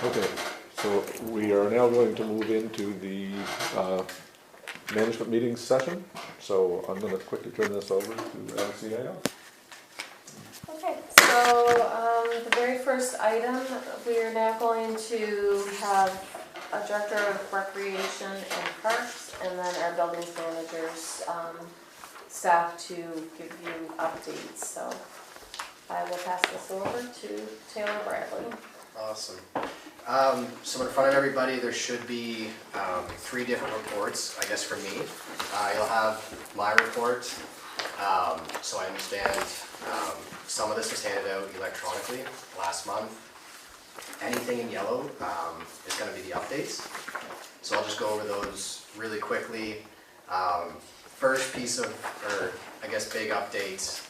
Okay, so we are now going to move into the management meeting session. So I'm going to quickly turn this over to CIO. Okay, so the very first item, we are now going to have a director of recreation and parks, and then our buildings managers staff to give you updates. So I will pass this over to Taylor Bradley. Awesome. So in front of everybody, there should be 3 different reports, I guess, for me. You'll have my report. So I understand some of this was handed out electronically last month. Anything in yellow is going to be the updates. So I'll just go over those really quickly. First piece of, or I guess big update,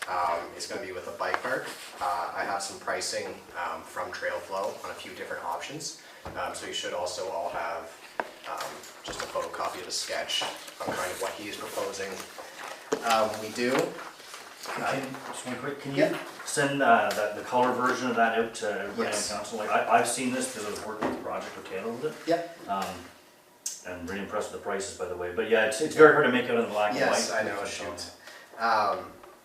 is going to be with the bike park. I have some pricing from TrailFlow on a few different options. So you should also all have just a photocopy of the sketch on kind of what he is proposing. We do. Just one quick, can you send the color version of that out to everybody on council? Like I've seen this because I was working with the project with Taylor with it. Yep. I'm really impressed with the prices, by the way. But yeah, it's very hard to make out in the black and white. Yes, I know, shoot.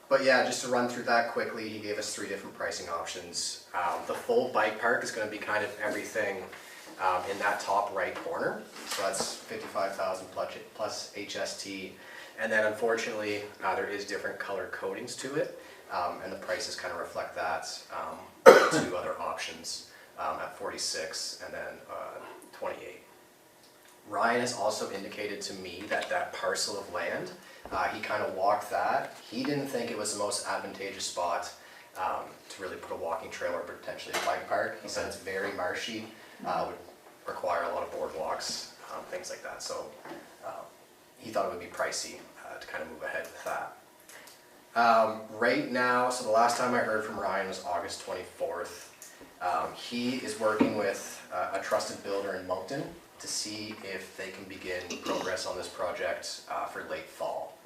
But yeah, just to run through that quickly, he gave us 3 different pricing options. The full bike park is going to be kind of everything in that top right corner. So that's 55,000 plus HST. And then unfortunately, there is different color codings to it. And the prices kind of reflect that. 2 other options at 46 and then 28. Ryan has also indicated to me that that parcel of land, he kind of walked that. He didn't think it was the most advantageous spot to really put a walking trail or potentially a bike park. He said it's very marshy, would require a lot of boardwalks, things like that. So he thought it would be pricey to kind of move ahead with that. Right now, so the last time I heard from Ryan was August 24th. He is working with a trusted builder in Moncton to see if they can begin progress on this project for late fall.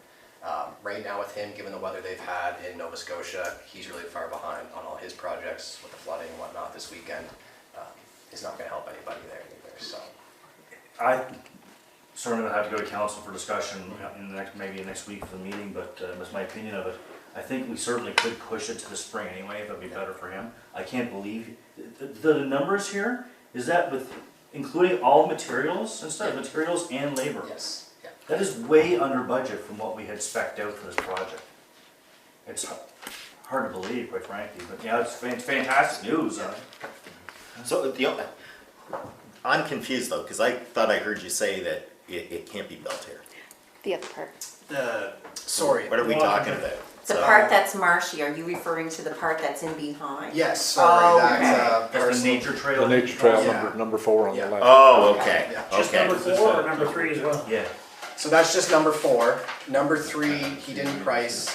Right now with him, given the weather they've had in Nova Scotia, he's really far behind on all his projects with the flooding and whatnot this weekend. He's not going to help anybody there either. So I certainly would have to go to council for discussion in the maybe next week for the meeting, but that's my opinion of it. I think we certainly could push it to the spring anyway, if it'd be better for him. I can't believe the numbers here, is that with including all materials and stuff, materials and labor. yes, yeah. That is way under budget from what we had spec'd out for this project. It's hard to believe, quite frankly, but yeah, it's fantastic news. Yeah. So I'm confused though, because I thought I heard you say that it can't be built here. The other part. Sorry. What are we talking about? The part that's marshy, are you referring to the part that's in behind? Yes, sorry. Oh, That That's the nature trail. The nature trail Yeah. number 4 on the Yeah. left. Oh, okay, Yeah. Just okay. number 4 or number 3 as well? Yeah. So that's just number 4. Number 3, he didn't price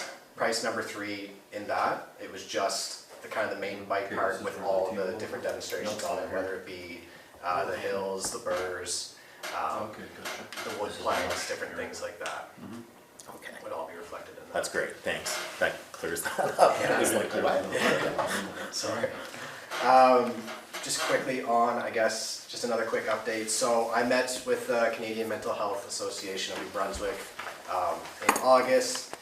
number 3 in that. It was just the kind of the main bike park with all the different demonstrations on it, whether it be the hills, the burrs, the wood planks, different things like that Okay, would all be reflected in that. that's great, thanks. That clears that up. Yeah. It was like, what? Sorry. Just quickly on, I guess, just another quick update. So I met with the Canadian Mental Health Association of New Brunswick in August.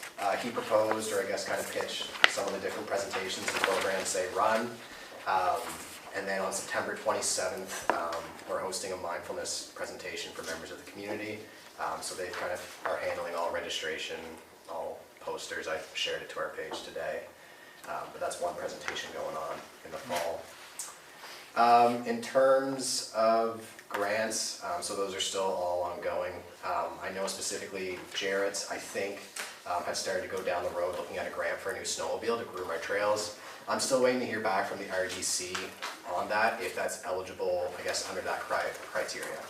He proposed, or I guess kind of pitched, some of the different presentations and programs they run. And then on September 27th, we're hosting a mindfulness presentation for members of the community. So they kind of are handling all registration, all posters. I shared it to our page today. But that's one presentation going on in the fall. In terms of grants, so those are still all ongoing. I know specifically Jarrett, I think, has started to go down the road looking at a grant for a new snowmobile to groom our trails. I'm still waiting to hear back from the RDC on that, if that's eligible, I guess, under that criteria.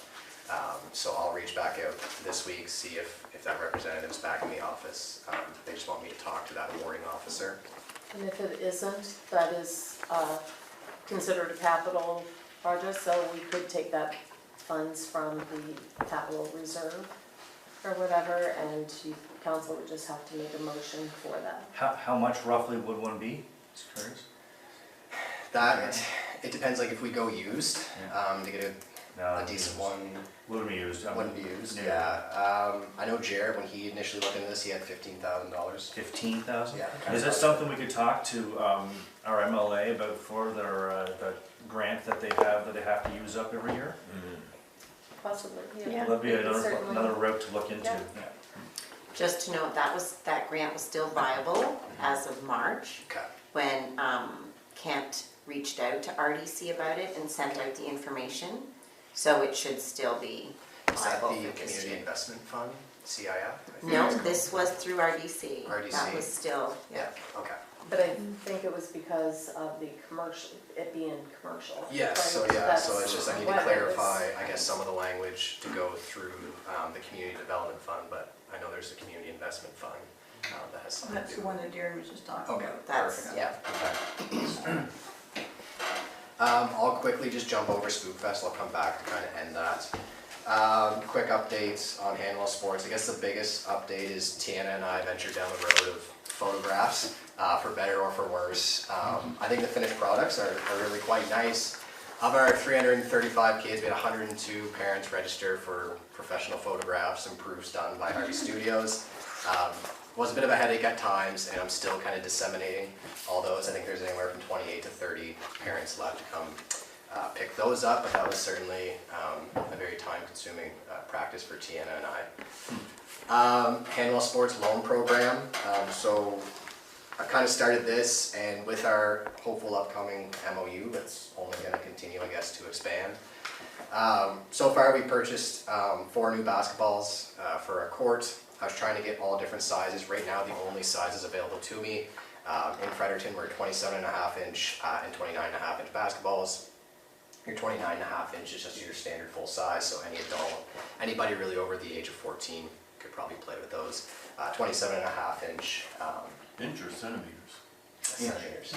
So I'll reach back out this week, see if that representative's back in the office. They just want me to talk to that awarding officer. And if it isn't, that is considered a capital project, so we could take that funds from the capital reserve or whatever, and council would just have to make a motion for that. How much roughly would one be? Just curious. That, It depends, like if we go used, to get No, a decent one, Wouldn't be used. wouldn't be used, Yeah. yeah. I know Jared, when he initially looked into this, he had $15,000. 15,000? Yeah. Is that something we could talk to our MLA about for their, the grant that they have to use up every year? Possibly, yeah. Yeah. That'd be Certainly. another route to look into. Yeah. Just to note, that grant was still viable as of March, Okay. when Kent reached out to RDC about it and sent out the information. So it should still be Is that viable the for this Community year. Investment Fund, CIF? I think No, it's called. this was through RDC. RDC. That was still, Yeah, okay. But I think it was because of the commercial, it being commercial. Yes, right? so it's just, I need to What it clarify, I guess, some of the language to go through the Community Development Fund, but I know there's a Community Investment Fund that has something to That's do. the one that Darren was just talking Okay, about. that's, perfect. yeah. Okay. I'll quickly just jump over Spook Fest, I'll come back to kind of end that. Quick updates on Hanwell Sports. I guess the biggest update is Tiana and I ventured down the road of photographs, for better or for worse. I think the finished products are really quite nice. Of our 335 kids, we had 102 parents register for professional photographs and proofs done by Harvey Studios. Was a bit of a headache at times, and I'm still kind of disseminating all those. I think there's anywhere from 28 to 30 parents left to come pick those up, but that was certainly a very time-consuming practice for Tiana and I. Hanwell Sports Loan Program. So I kind of started this, and with our hopeful upcoming MOU, it's only going to continue, I guess, to expand. So far, we purchased 4 new basketballs for our court. I was trying to get all different sizes. Right now, the only sizes available to me in Fredericton were 27.5 inch and 29.5 inch basketballs. Your 29.5 inch is just your standard full size, so any adult, anybody really over the age of 14 could probably play with those. 27.5 inch Inch or centimeters? centimeters.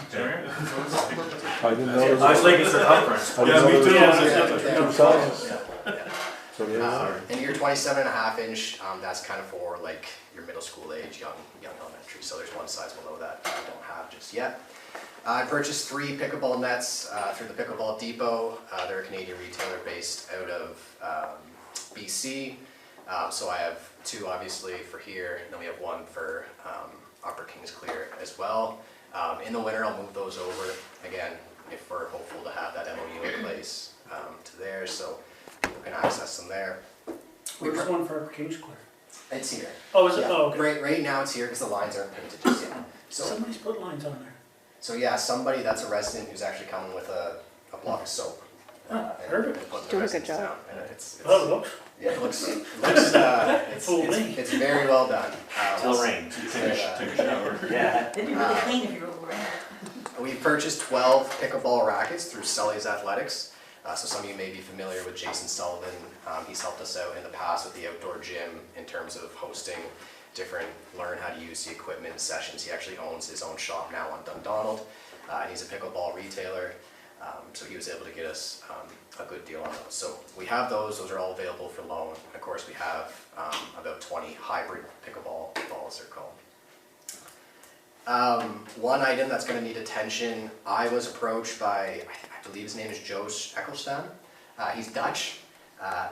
I didn't know. I was thinking circumference. I didn't know me too. there was Yeah. two sizes. Yeah. So yeah. And your 27.5 inch, that's kind of for like your middle school age, young elementary. So there's one size below that I don't have just yet. I purchased 3 pickleball nets through the Pickleball Depot. They're a Canadian retailer based out of BC. So I have 2 obviously for here, and then we have 1 for Upper Kingsclear as well. In the winter, I'll move those over again if we're hopeful to have that MOU in place to there, so people can access them there. Where's one for Kingsclear? It's here. Oh, is it? Yeah. Oh, okay. Right now it's here because the lines aren't painted just yet. So, Somebody's put lines on there. so yeah, somebody that's a resident who's actually coming with a block of soap. Oh, perfect. and putting the Doing a good residents job. down, and it's, Oh, it looks. yeah, it looks Fooled me. it's very well done. Till it rains. Take a shower. Yeah. It'd be really clean if you were around. We purchased 12 pickleball rackets through Sully's Athletics. So some of you may be familiar with Jason Sullivan. He's helped us out in the past with the outdoor gym in terms of hosting different learn how to use the equipment sessions. He actually owns his own shop now on Dundonald, and he's a pickleball retailer. So he was able to get us a good deal on those. So we have those are all available for loan. Of course, we have about 20 hybrid pickleball balls, they're called. One item that's going to need attention, I was approached by, I believe his name is Joost Eccleston. He's Dutch,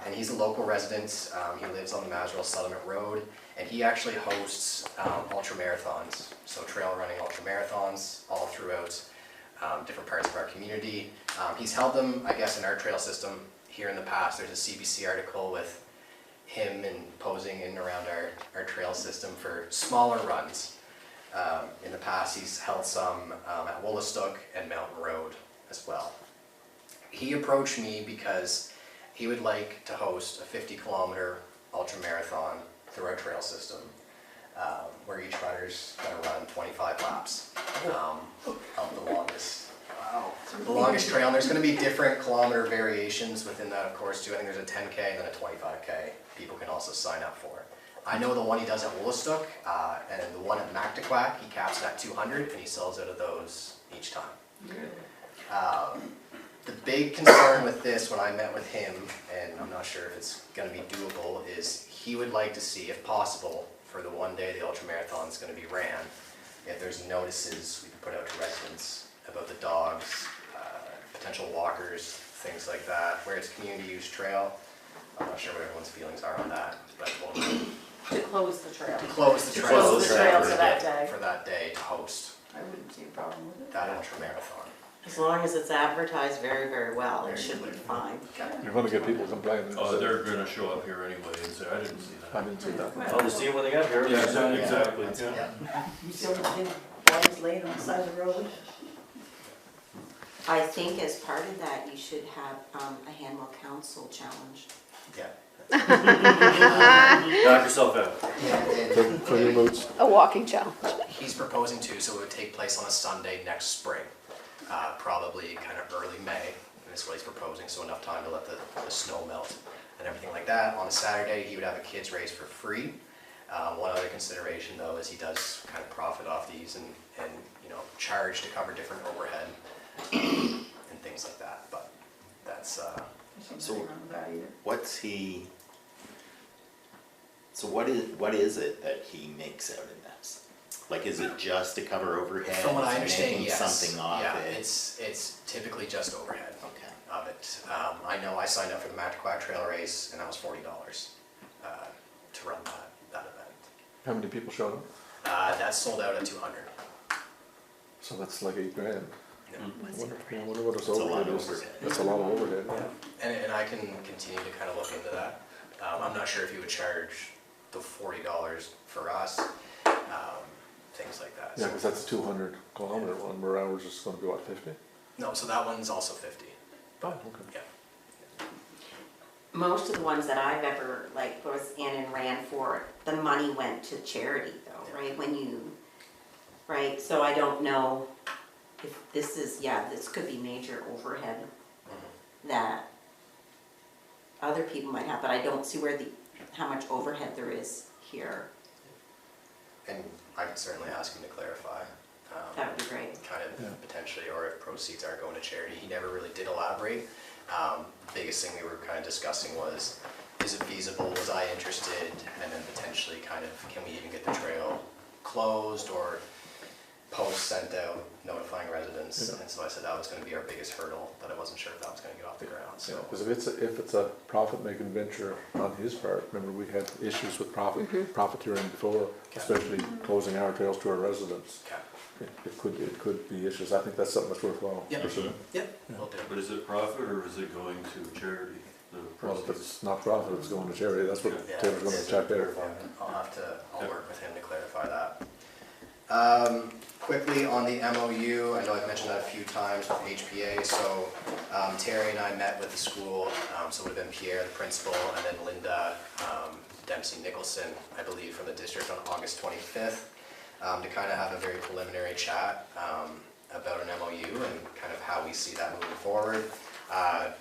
and he's a local resident. He lives on the Maswell Settlement Road, and he actually hosts ultramarathons, so trail running ultramarathons all throughout different parts of our community. He's held them, I guess, in our trail system here in the past. There's a CBC article with him and posing in and around our trail system for smaller runs. In the past, he's held some at Woolastook and Mountain Road as well. He approached me because he would like to host a 50-kilometer ultramarathon through our trail system, where each runner's going to run 25 laps of the longest. Wow. The longest trail, and there's going to be different kilometer variations within that, of course, too. I think there's a 10K and then a 25K people can also sign up for. I know the one he does at Woolastook, and the one at Mactaquac, he caps it at 200, and he sells out of those each time. The big concern with this, when I met with him, and I'm not sure if it's going to be doable, is he would like to see, if possible, for the one day the ultramarathon is going to be ran, if there's notices we can put out to residents about the dogs potential walkers, things like that. Where it's community use trail, I'm not sure what everyone's feelings are on that, but To close the trail. to close the To trail. close the trail for that day. For that day to host I wouldn't see a problem with it. that ultra marathon. As long as it's advertised very, very well, it should be fine. You're gonna get people complaining. Oh, they're gonna show up here anyway and say, I didn't see I that. didn't see that. Well, to see what they got here. Yeah, exactly, yeah. Yeah. You see all the big bodies laid on the side of the road? I think as part of that, you should have a Hanwell Council challenge. Yeah. Knock yourself out. For your boots. A walking challenge. He's proposing to, so it would take place on a Sunday next spring, probably kind of early May, and that's what he's proposing, so enough time to let the snow melt and everything like that. On a Saturday, he would have a kids race for free. One other consideration though is he does kind of profit off these and you know, charge to cover different overhead and things like that, but that's, There's So- something wrong with that either. What's he, so what is it that he makes out in this? Like, is it just to cover overhead? from what I Is he understand, making yes. something off Yeah, it? it's typically just overhead. Okay. Of it. I know I signed up for the Matquack Trail Race and that was $40 to run that event. How many people showed up? That sold out at 200. So that's like $8 grand. Yeah. I wonder what it's It's a lot overhead of is. overhead. That's a lot of overhead. And I can continue to kind of look into that. I'm not sure if you would charge the $40 for us, things like that. Yeah, because that's a 200-kilometer one, where ours is gonna be what, 50? No, so that one's also 50. Oh, okay. Yeah. Most of the ones that I've ever, like, was in and ran for, the money went to charity though, right? When you, right, so I don't know if this is, yeah, this could be major overhead that other people might have, but I don't see where how much overhead there is here. And I can certainly ask him to clarify. That would be great. Kind of Yeah. potentially, or if proceeds are going to charity. He never really did elaborate. The biggest thing we were kind of discussing was, is it feasible, was I interested, and then potentially kind of, can we even get the trail closed or posts sent out notifying residents? Yeah. And so I said that was gonna be our biggest hurdle, but I wasn't sure if that was gonna get off the ground, so. Because if it's a profit-making venture on his part, remember we had issues with profiteering before, especially closing our trails to our residents. Okay. It could be issues. I think that's something that's worthwhile Yeah. pursuing. Yep, will do. But is it profit or is it going to charity? The Well, if proceeds? it's not profit, it's going to charity. That's what Yeah. Taylor's gonna check there. I'll work with him to clarify that. Quickly on the MOU, I know I've mentioned that a few times with HPA, so Terry and I met with the school, so it would have been Pierre, the principal, and then Linda Dempsey Nicholson, I believe, from the district on August 25th, to kind of have a very preliminary chat about an MOU and kind of how we see that moving forward.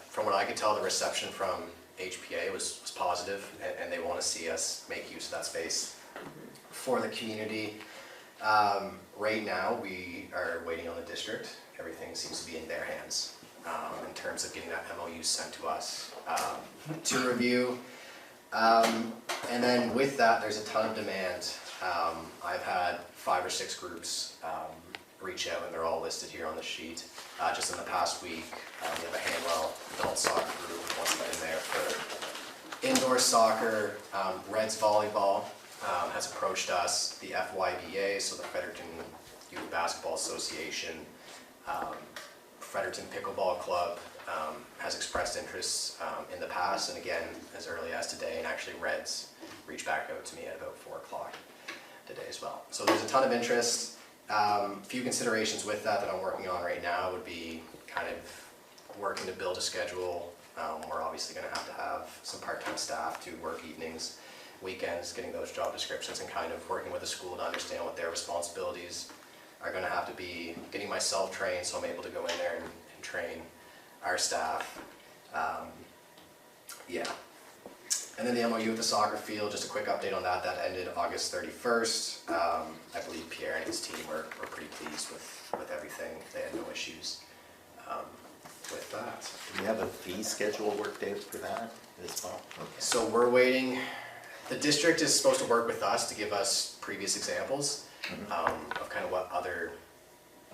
From what I could tell, the reception from HPA was positive, and they want to see us make use of that space for the community. Right now, we are waiting on the district. Everything seems to be in their hands in terms of getting that MOU sent to us to review. And then with that, there's a ton of demand. I've had 5 or 6 groups reach out, and they're all listed here on the sheet. Just in the past week, we have a Hanwell adult soccer group wants to get in there for indoor soccer. Reds volleyball has approached us. The FYBA, so the Fredericton Youth Basketball Association, Fredericton Pickleball Club has expressed interest in the past, and again, as early as today, and actually Reds reached back out to me at about 4 o'clock today as well. So there's a ton of interest. Few considerations with that I'm working on right now would be kind of working to build a schedule. We're obviously going to have some part-time staff to work evenings, weekends, getting those job descriptions, and kind of working with the school to understand what their responsibilities are going to have to be. Getting myself trained so I'm able to go in there and train our staff. Yeah. And then the MOU with the soccer field, just a quick update on that. That ended August 31st. I believe Pierre and his team were pretty pleased with everything. They had no issues with that. Do we have a fee schedule worked out for that as well? Okay. So we're waiting. The district is supposed to work with us to give us previous examples of kind of what other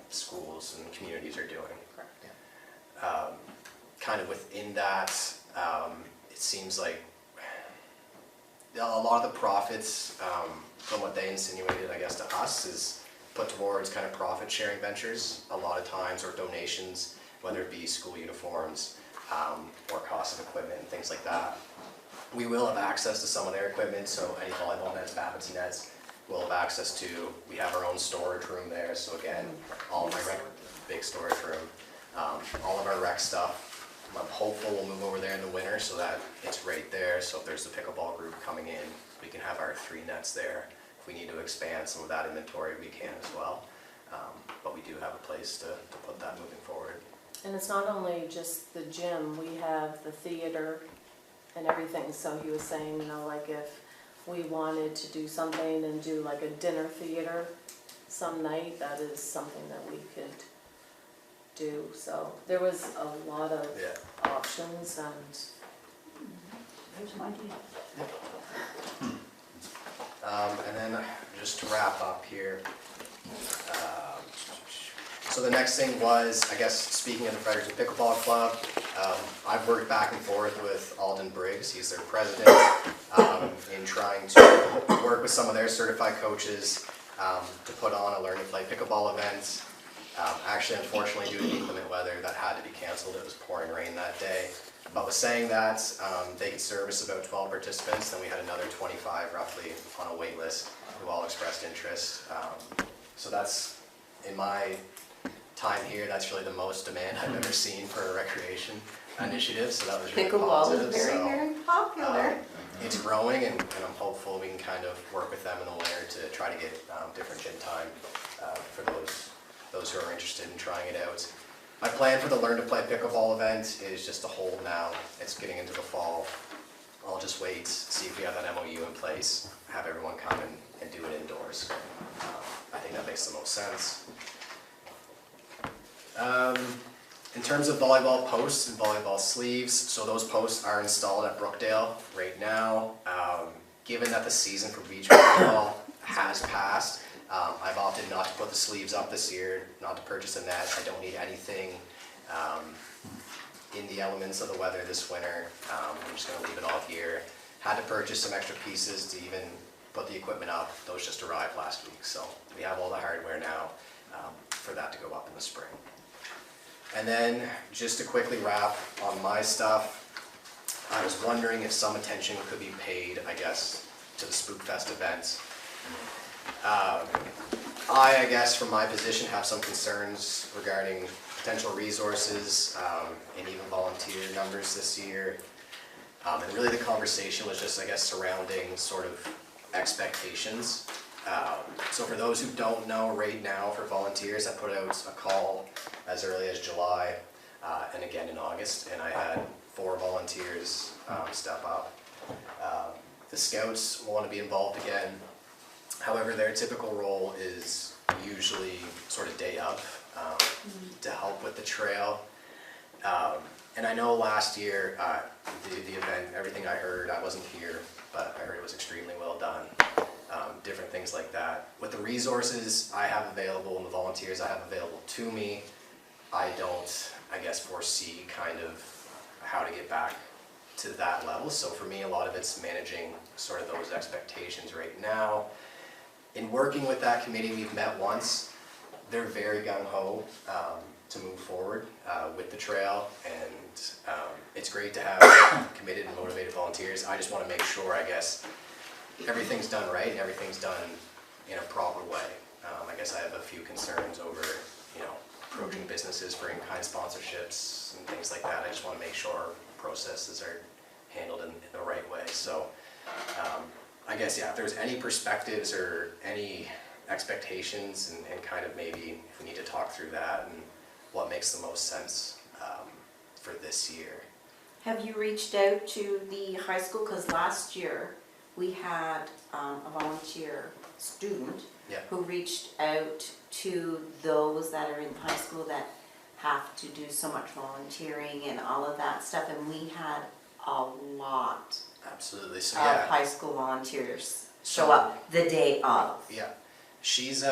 schools and communities are doing. kind of within that, it seems like a lot of the profits, from what they insinuated, I guess, to us, is put towards kind of profit-sharing ventures a lot of times, or donations, whether it be school uniforms, or cost of equipment and things like that. We will have access to some of their equipment, so any volleyball nets, badminton nets, we'll have access to. We have our own storage room there, so again, all of my big storage room, all of our rec stuff. I'm hopeful we'll move over there in the winter so that it's right there, so if there's a pickleball group coming in, we can have our 3 nets there. If we need to expand some of that inventory, we can as well. But we do have a place to put that moving forward. And it's not only just the gym, we have the theater and everything, so he was saying, you know, like if we wanted to do something and do like a dinner theater some night, that is something that we could do. So there was a lot of options, and There's my idea. And then just to wrap up here, so the next thing was, I guess, speaking of the Fredericton Pickleball Club, I've worked back and forth with Alden Briggs, he's their president, in trying to work with some of their certified coaches to put on a Learn to Play Pickleball event. Actually, unfortunately, due to inclement weather, that had to be canceled. It was pouring rain that day. But with saying that, they could service about 12 participants, then we had another 25 roughly on a wait list who all expressed interest. So that's, in my time here, that's really the most demand I've ever seen for a recreation initiative, so that was really Pickleball positive. is very, So, very popular. it's growing, and I'm hopeful we can kind of work with them in the winter to try to get different gym time for those who are interested in trying it out. My plan for the Learn to Play Pickleball event is just to hold now. It's getting into the fall. I'll just wait, see if we have that MOU in place, have everyone come and do it indoors. I think that makes the most sense. In terms of volleyball posts and volleyball sleeves, so those posts are installed at Brookdale right now. Given that the season for beach volleyball has passed, I've opted not to put the sleeves up this year, not to purchase a net. I don't need anything in the elements of the weather this winter. I'm just going to leave it all here. Had to purchase some extra pieces to even put the equipment up. Those just arrived last week, so we have all the hardware now for that to go up in the spring. And then, just to quickly wrap on my stuff, I was wondering if some attention could be paid, I guess, to the Spookfest event. I guess, from my position, have some concerns regarding potential resources and even volunteer numbers this year. And really the conversation was just, I guess, surrounding sort of expectations. So for those who don't know, right now for volunteers, I put out a call as early as July and again in August, and I had 4 volunteers step up. The scouts want to be involved again. However, their typical role is usually sort of day of to help with the trail. And I know last year, the event, everything I heard, I wasn't here, but I heard it was extremely well done. Different things like that. With the resources I have available and the volunteers I have available to me, I don't, I guess, foresee kind of how to get back to that level. So for me, a lot of it's managing sort of those expectations right now. In working with that committee, we've met once. They're very gung-ho to move forward with the trail, and it's great to have committed and motivated volunteers. I just want to make sure, I guess, everything's done right and everything's done in a proper way. I guess I have a few concerns over, you know, approaching businesses for in-kind sponsorships and things like that. I just want to make sure our processes are handled in the right way. So I guess, yeah, if there's any perspectives or any expectations and kind of maybe if we need to talk through that and what makes the most sense for this year. Have you reached out to the high school? Because last year we had a volunteer student who reached out to those that are in high school that have to do so much volunteering and all of that stuff, and we had a lot Absolutely. So of yeah, high school volunteers show up the day of. yeah, she's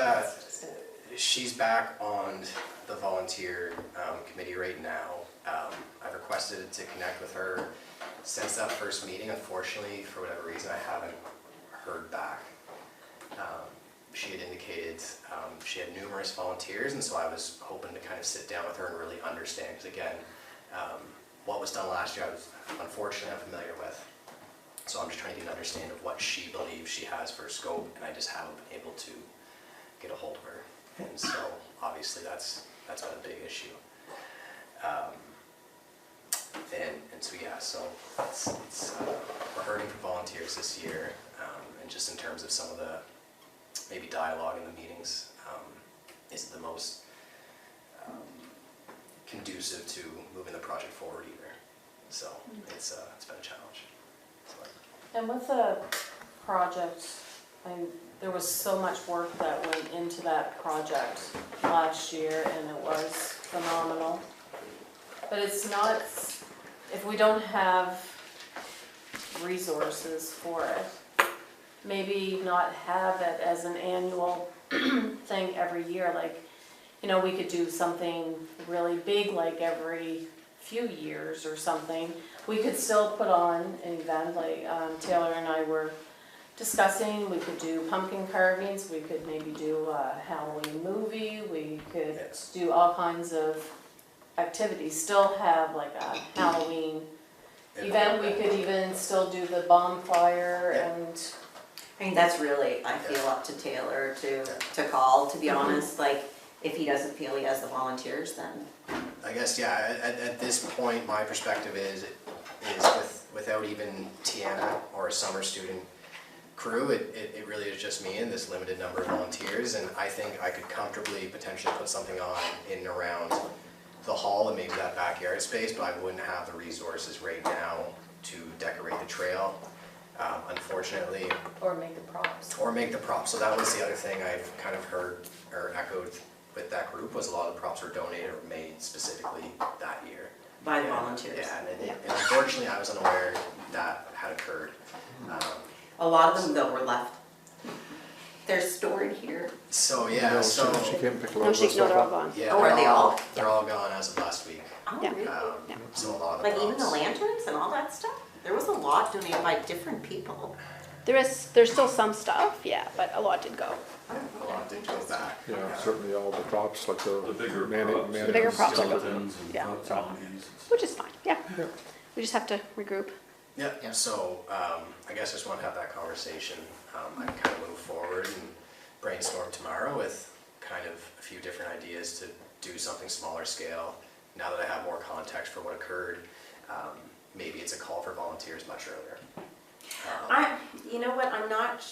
back on the volunteer committee right now. I've requested to connect with her since that first meeting. Unfortunately, for whatever reason, I haven't heard back. She had indicated she had numerous volunteers, and so I was hoping to kind of sit down with her and really understand, because again, what was done last year, I was unfortunately unfamiliar with. So I'm just trying to get an understanding of what she believes she has for scope, and I just haven't been able to get a hold of her. And so obviously that's been a big issue. And so yeah, so we're hurting for volunteers this year, and just in terms of some of the maybe dialogue in the meetings isn't the most conducive to moving the project forward either. So it's been a challenge. So, And with the project, there was so much work that went into that project last year, and it was phenomenal. But it's not, if we don't have resources for it, maybe not have it as an annual thing every year. Like, you know, we could do something really big like every few years or something. We could still put on an event, like Taylor and I were discussing. We could do pumpkin carvings, we could maybe do a Halloween movie, we could Yes. do all kinds of activities, still have like a Halloween event. We could even still do the bonfire Yeah. and I mean, that's really, I feel up to Taylor to call, to be honest, like, if he doesn't feel he has the volunteers, then. I guess, yeah, at this point, my perspective is without even Tiana or a summer student crew, it really is just me and this limited number of volunteers, and I think I could comfortably potentially put something on in and around the hall and maybe that backyard space, but I wouldn't have the resources right now to decorate the trail, unfortunately, or make the props. or make the props. So that was the other thing I've kind of heard or echoed with that group, was a lot of the props were donated or made specifically that year. By the volunteers. Yeah, and unfortunately I was unaware that had occurred. A lot of them though were left. They're stored here. So yeah, No, so, she can't pick a lot No, of she, this no, stuff they're all up. gone. yeah. Oh, are they all? They're all gone as of last week. Oh, Yeah. really? Yeah. So a lot of the Like even the props. lanterns and all that stuff? There was a lot donated by different people. There's still some stuff, yeah, but a lot did go. A lot did go back. Yeah, certainly all the props, like The the bigger mani- props. mani- The bigger props are good. Skeletons and Yeah. zombies and Which is fine, yeah. We just have to regroup. Yeah, so I guess I just want to have that conversation. I can kind of move forward and brainstorm tomorrow with kind of a few different ideas to do something smaller scale. Now that I have more context for what occurred, maybe it's a call for volunteers much earlier. You know what, I'm not,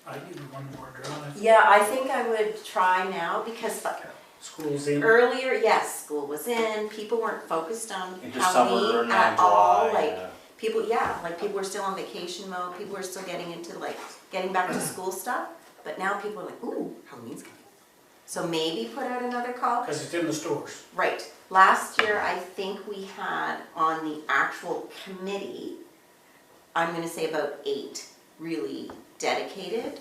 I need one more drive. yeah, I think I would try now because like, School's in. earlier, yes, school was in, people weren't focused on Into summer Halloween and at July, all, like, yeah. people, yeah, like people were still on vacation mode, people were still getting into like, getting back to school stuff, but now people are like, ooh, Halloween's coming. So maybe put out another call. Because it's in the stores. Right, last year, I think we had on the actual committee, I'm gonna say about 8 really dedicated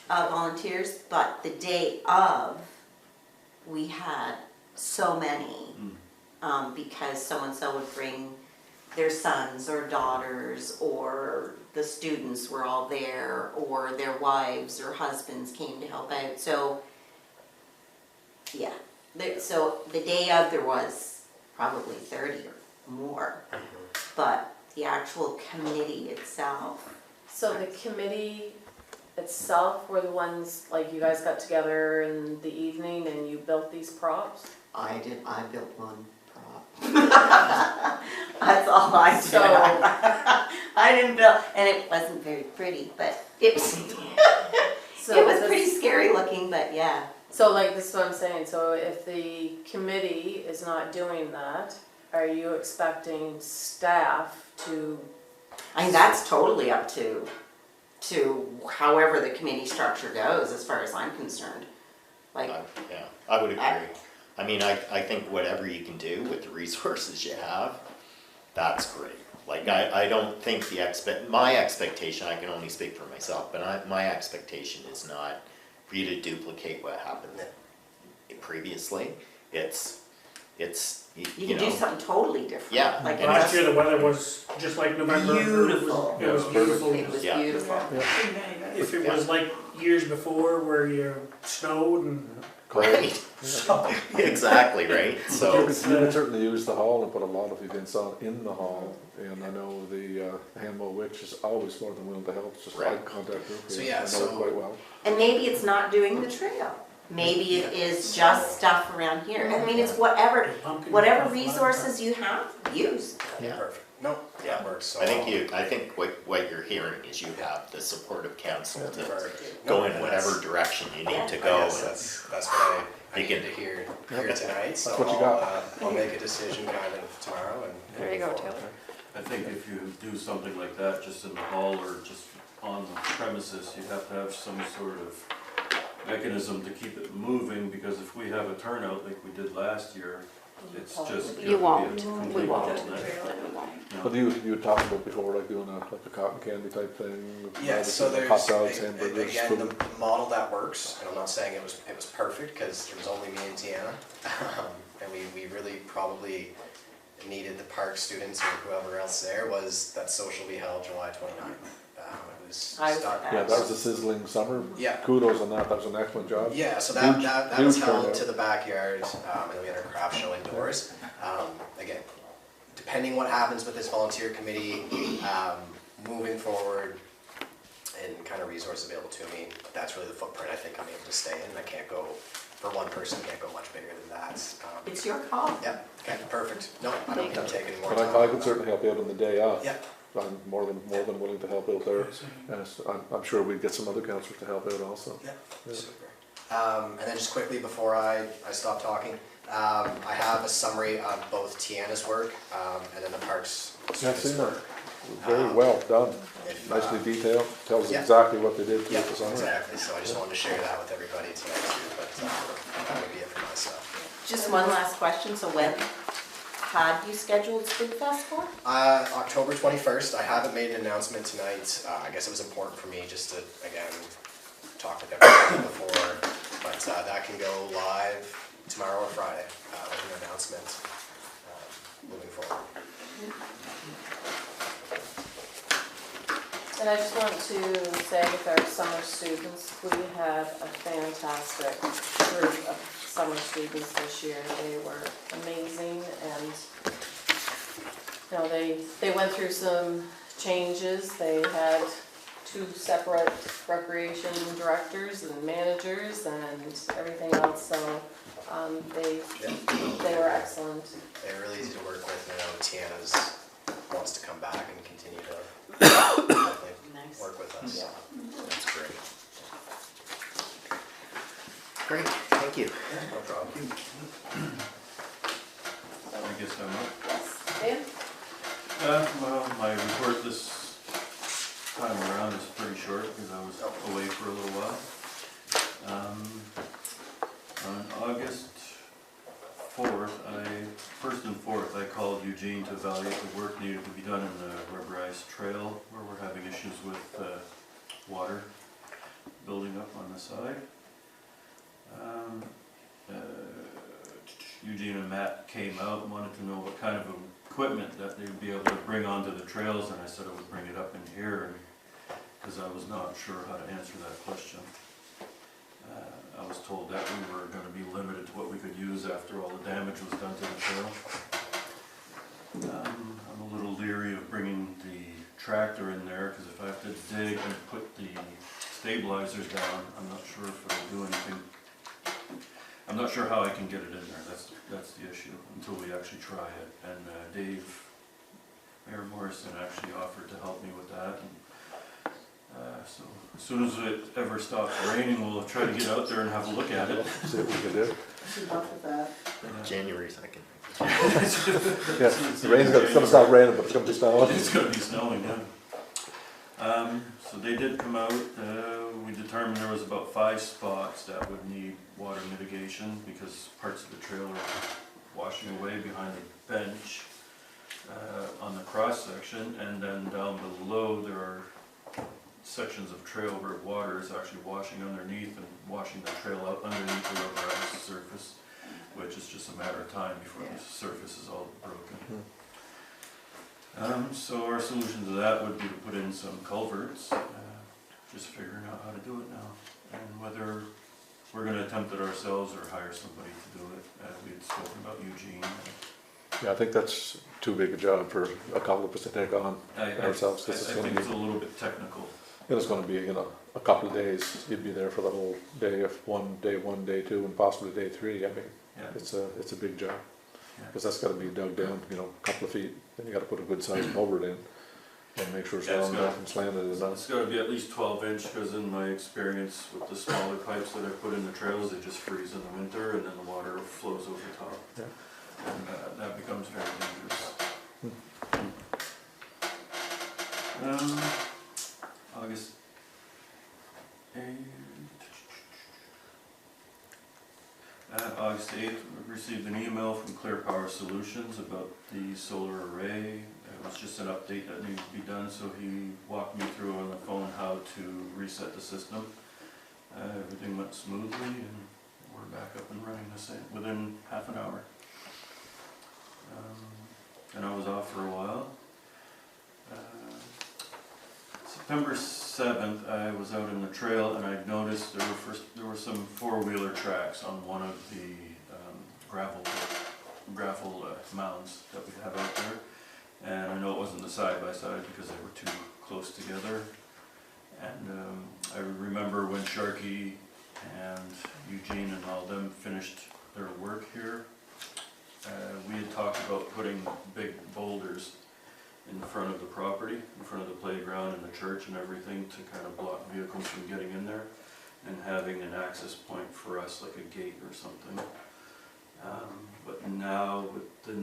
volunteers, but the day of, we had so many, because so-and-so would bring their sons or daughters, or the students were all there, or their wives or husbands came to help out, so, yeah. So the day of, there was probably 30 or more, but the actual committee itself, So the committee itself were the ones, like you guys got together in the evening and you built these props? I built one prop. That's all I did. So- I didn't build, and it wasn't very pretty, but it was, So it was this- pretty scary looking, but yeah. So like, this is what I'm saying, so if the committee is not doing that, are you expecting staff to, I mean, that's totally up to however the committee structure goes, as far as I'm concerned. Like, Yeah, I would agree. I mean, I think whatever you can do with the resources you have, that's great. Like, I don't think my expectation, I can only speak for myself, but my expectation is not for you to duplicate what happened previously. It's You you can do know, something totally different. Yeah. Like it Last was year, the weather was just like November. Beautiful. It was beautiful. It was Yeah. beautiful. If it was like years before where you snowed and right, so. exactly, right, You so, could certainly use the hall and put a lot of events on in the hall, and I know the Hambo Witch is always more than willing to help, just I Right. contact her, So, I yeah, know her so- quite well. And maybe it's not doing the trail. Maybe it is just stuff around here. I mean, it's whatever Pumpkin resources you have, use. yeah. Perfect. No, Yeah. that works. So I think what you're hearing is you have the support of council to Perfect. go No, in whatever that's- direction you need to I go. guess that's what I You needed can- to hear tonight, so That's what you got. I'll make a decision kind of tomorrow and. There you go, move Taylor. forward. I think if you do something like that, just in the hall or just on the premises, you have to have some sort of mechanism to keep it moving, because if we have a turnout like we did last year, it's just. You won't. It'll be a We complete won't. bottleneck, We won't. you know. But you had talked about before, like doing like a cotton candy type thing? Yeah, so there's, Hot dogs, hamburgers, again, food. the model that works, and I'm not saying it was perfect, because it was only me and Tiana. And we really probably needed the park students or whoever else there, was that social we held July 29th. It was I was start- at Yeah, that was a sizzling summer. Yeah. Kudos on that, that was an excellent job. Yeah, so that Huge was held turnout. to the backyard, and then we had our craft show indoors. Again, depending what happens with this volunteer committee, moving forward, and kind of resources available to me, that's really the footprint I think I'm able to stay in. I can't go, for one person, can't go much bigger than that. It's your call. Yeah, okay, perfect. No, I don't need to take any more But time. I could certainly help you out on the day off. Yeah. I'm more than willing to help out there. And I'm sure we'd get some other councillors to help out also. Yeah, Yeah. super. And then just quickly before I stop talking, I have a summary of both Tiana's work and then the parks Yeah, I've students' seen that. work. Very well done. If, Nicely detailed, tells yeah. exactly what they did Yeah, throughout the summer. exactly, so I just wanted to share that with everybody tonight too, but that would be it for myself. Just one last question, so when had you scheduled Spring Fest for? October 21st, I haven't made an announcement tonight. I guess it was important for me just to, again, talk with everybody before, but that can go live tomorrow or Friday with an announcement moving forward. And I just want to say with our summer students, we had a fantastic group of summer students this year. They were amazing, and you know, they went through some changes. They had 2 separate recreation directors and managers and everything else, so they were excellent. They're really easy to work with, and I know Tiana's wants to come back and continue to definitely Nice. work with us. Yeah. That's great. Great, thank you. No problem. I guess I'm up. Dan? Well, my report this time around is pretty short because I was away for a little while. On August 4th, first and fourth, I called Eugene to evaluate the work needed to be done in the rubber ice trail where we're having issues with water building up on the side. Eugene and Matt came out and wanted to know what kind of equipment that they would be able to bring onto the trails, and I said I would bring it up in here, because I was not sure how to answer that question. I was told that we were going to be limited to what we could use after all the damage was done to the trail. I'm a little leery of bringing the tractor in there, because if I have to dig and put the stabilizers down, I'm not sure if it'll do anything. I'm not sure how I can get it in there, that's the issue, until we actually try it. And Mayor Morrison actually offered to help me with that. And, so as soon as it ever stops raining, we'll try to get out there and have a look at it. See what we can do. January 2nd. Yeah, the rain's gonna stop raining, but it's gonna be snowing. It's gonna be snowing, yeah. So they did come out, we determined there was about 5 spots that would need water mitigation because parts of the trail are washing away behind the bench on the cross section, and then down below there are sections of trail where water is actually washing underneath and washing the trail out underneath the rubber ice surface. which is just a matter of time before the surface is all broken. So our solution to that would be to put in some culverts, just figuring out how to do it now. And whether we're gonna attempt it ourselves or hire somebody to do it. We'd spoken about Eugene. Yeah, I think that's too big a job for a couple of us to take on ourselves, I 'cause it's think gonna it's a be, little bit technical. and it's gonna be, you know, a couple of days. You'd be there for the whole day, if one, day 2, and possibly day 3. I mean, Yeah, it's a big job. Yeah. Because that's gotta be dug down, you know, a couple of feet, then you gotta put a good sized culvert in and make sure it's Yeah, it's round got- enough and slanted enough. it's gotta be at least 12 inch, because in my experience with the smaller pipes that I put in the trails, they just freeze in the winter and then the water flows over the top. Yeah. And that becomes very dangerous. August 8th. August 8th, we received an email from Clear Power Solutions about the solar array. It was just an update that needed to be done, so he walked me through on the phone how to reset the system. Everything went smoothly and we're back up and running the same within half an hour. And I was off for a while. September 7th, I was out in the trail and I noticed there were some four-wheeler tracks on one of the gravel mounds that we have out there. And I know it wasn't the side-by-side because they were too close together. And I remember when Sharkey and Eugene and all them finished their work here, we had talked about putting big boulders in the front of the property, in front of the playground and the church and everything, to kind of block vehicles from getting in there, and having an access point for us, like a gate or something. But now with the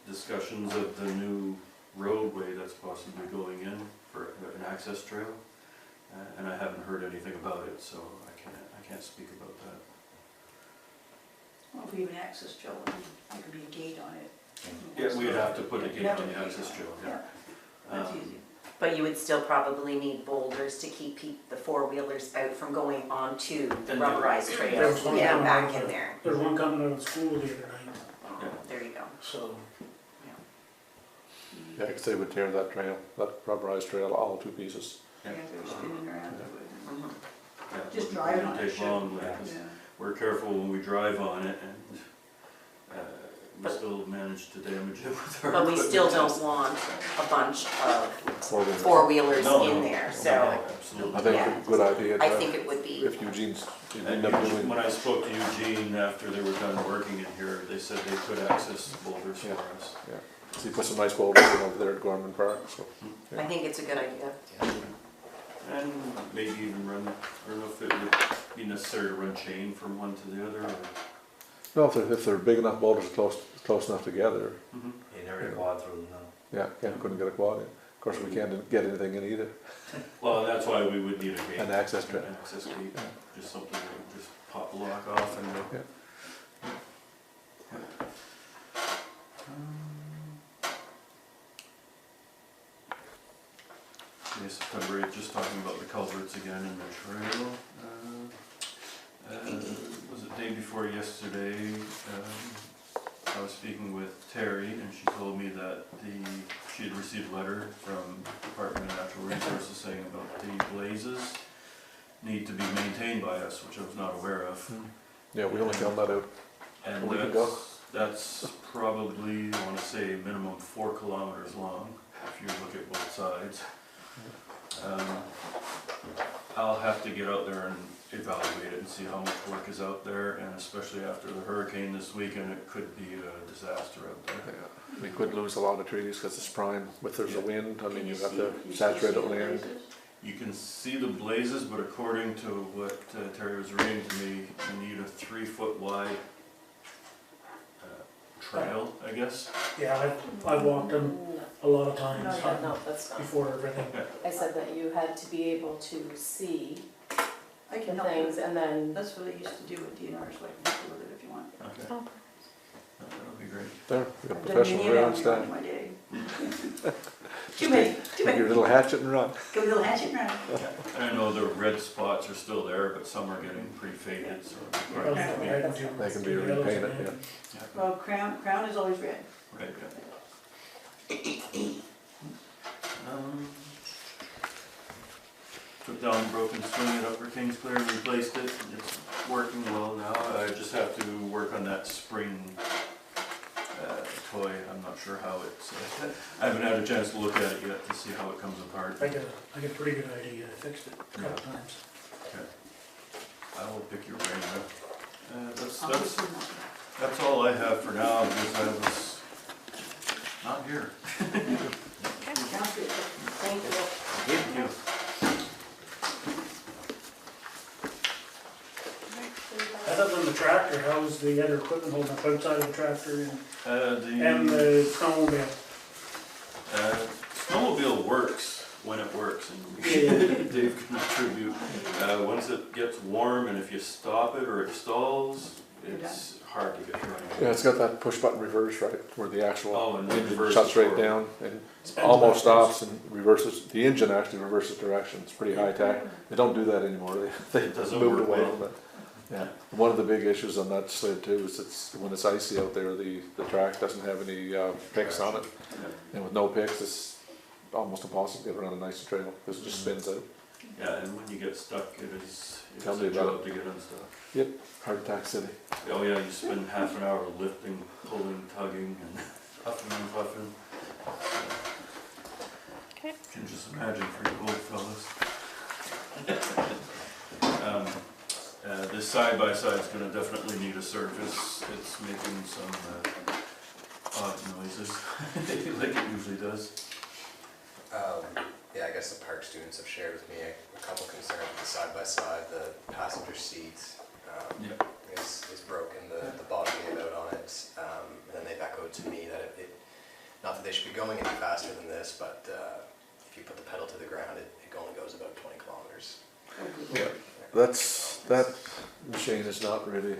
discussions of the new roadway that's possibly going in for an access trail, and I haven't heard anything about it, so I can't speak about that. Well, if we have an access trail, there could be a gate on it. Yeah, we'd have to put a gate Have on a the gate access on it, trail, Yeah, yeah. that's easy. But you would still probably need boulders to keep the four-wheelers out from going onto the And rubberized trails, There's one yeah, coming back out in of- there. There's one coming out of school the other night, Yeah. There you go. so. Yeah, because they would tear that trail, that rubberized trail, all to pieces. Yeah, they're spinning around. Mhm. Yeah, Just it driving wouldn't on it take should- long, because Yeah. we're careful when we drive on it, and we But- still manage to damage it with our But we still equipment. don't want a bunch of Four-wheeler. four-wheelers No, in no, there, no, so absolutely. I think Yeah. it's a good idea. I think it would be. If Eugene's, you And end up Eugene- doing, when I spoke to Eugene after they were done working in here, they said they could access boulders for Yeah. us. so you put some nice boulders in over there at Gorman Park, so. I think it's a good idea. And maybe even run, I don't know if it would be necessary to run chain from one to the other, or. No, if they're big enough boulders close enough together, Mhm. You never get quad through them now. yeah, couldn't get a quad in. Of course, we can't get anything in either, Well, that's why we would need a gate. an access trail. An access gate, just something that would just pop the lock off and. Yeah, September 8th, just talking about the culverts again in the trail. Was it day before yesterday? I was speaking with Terry, and she told me that she had received a letter from Department of Natural Resources saying about the blazes need to be maintained by us, which I was not aware of. Yeah, we only found that out. And A week ago. that's probably, I want to say, minimum 4 kilometers long, if you look at both sides. I'll have to get out there and evaluate it and see how much work is out there, and especially after the hurricane this weekend, it could be a disaster out there. Yeah, we could lose a lot of trees because it's prime, if there's a wind, I mean, you have to You saturate see it land. places? You can see the blazes, but according to what Terry was reading to me, you need a 3-foot wide trail, I guess. Yeah, I've walked them a lot of No, times yeah, No, that's not. before everything. I said that you had to be able to see I the can help things you. and then, That's what I used to do with DNR, so I can help you with it if you want. Okay, Oh, that would be great. There, we got I've done professional many of around them staff. in my day. Do Take your it. little hatchet and run. Go little hatchet run. I know the red spots are still there, but some are getting pretty faded, so. Well, I can do They can be two yellows repainted, and yeah. Well, crown is always red. Right, yeah. Took down broken swing at Upper Kingsclear and replaced it. It's working well now. I just have to work on that spring toy. I'm not sure how it's, I haven't had a chance to look at it yet to see how it comes apart. I got a pretty good idea. I fixed it a couple times. Okay. I will pick your brain up. I'll just do nothing. That's all I have for now because I was not here. Sounds good. Thank you. Thank you. Other than the tractor, how's the other equipment holding up outside of the tractor and The the snowmobile? snowmobile works when it works, and Yeah. Dave can attribute. Once it gets warm and if you stop it or it stalls, it's hard to get running. Yeah, it's got that push button reverse, right, where the actual Oh, and the engine reverse shuts right forward. down and Spins almost backwards. stops and reverses. The engine actually reverses direction. It's pretty high tech. They don't do that anymore. They It doesn't moved work away well. from it. Yeah. One of the big issues on that sled too is it's when it's icy out there, the track doesn't have any picks on it, and with no picks, it's almost impossible to get around a nice trail because it just spins out. Yeah, and when you get stuck, it's Tell me a about job to get unstuck. Yep, Heart Attack City. Oh yeah, you spend half an hour lifting, pulling, tugging, and huffing and puffing. Okay. Can just imagine for you old fellas. This side-by-side is gonna definitely need a service. It's making some odd noises, like it usually does. Yeah, I guess the park students have shared with me a couple concerns with the side-by-side. The passenger seat Yeah. is broken, the bottom gave out on it. And then they've echoed to me that not that they should be going any faster than this, but if you put the pedal to the ground, it only goes about 20 kilometers. Yeah, that machine is not really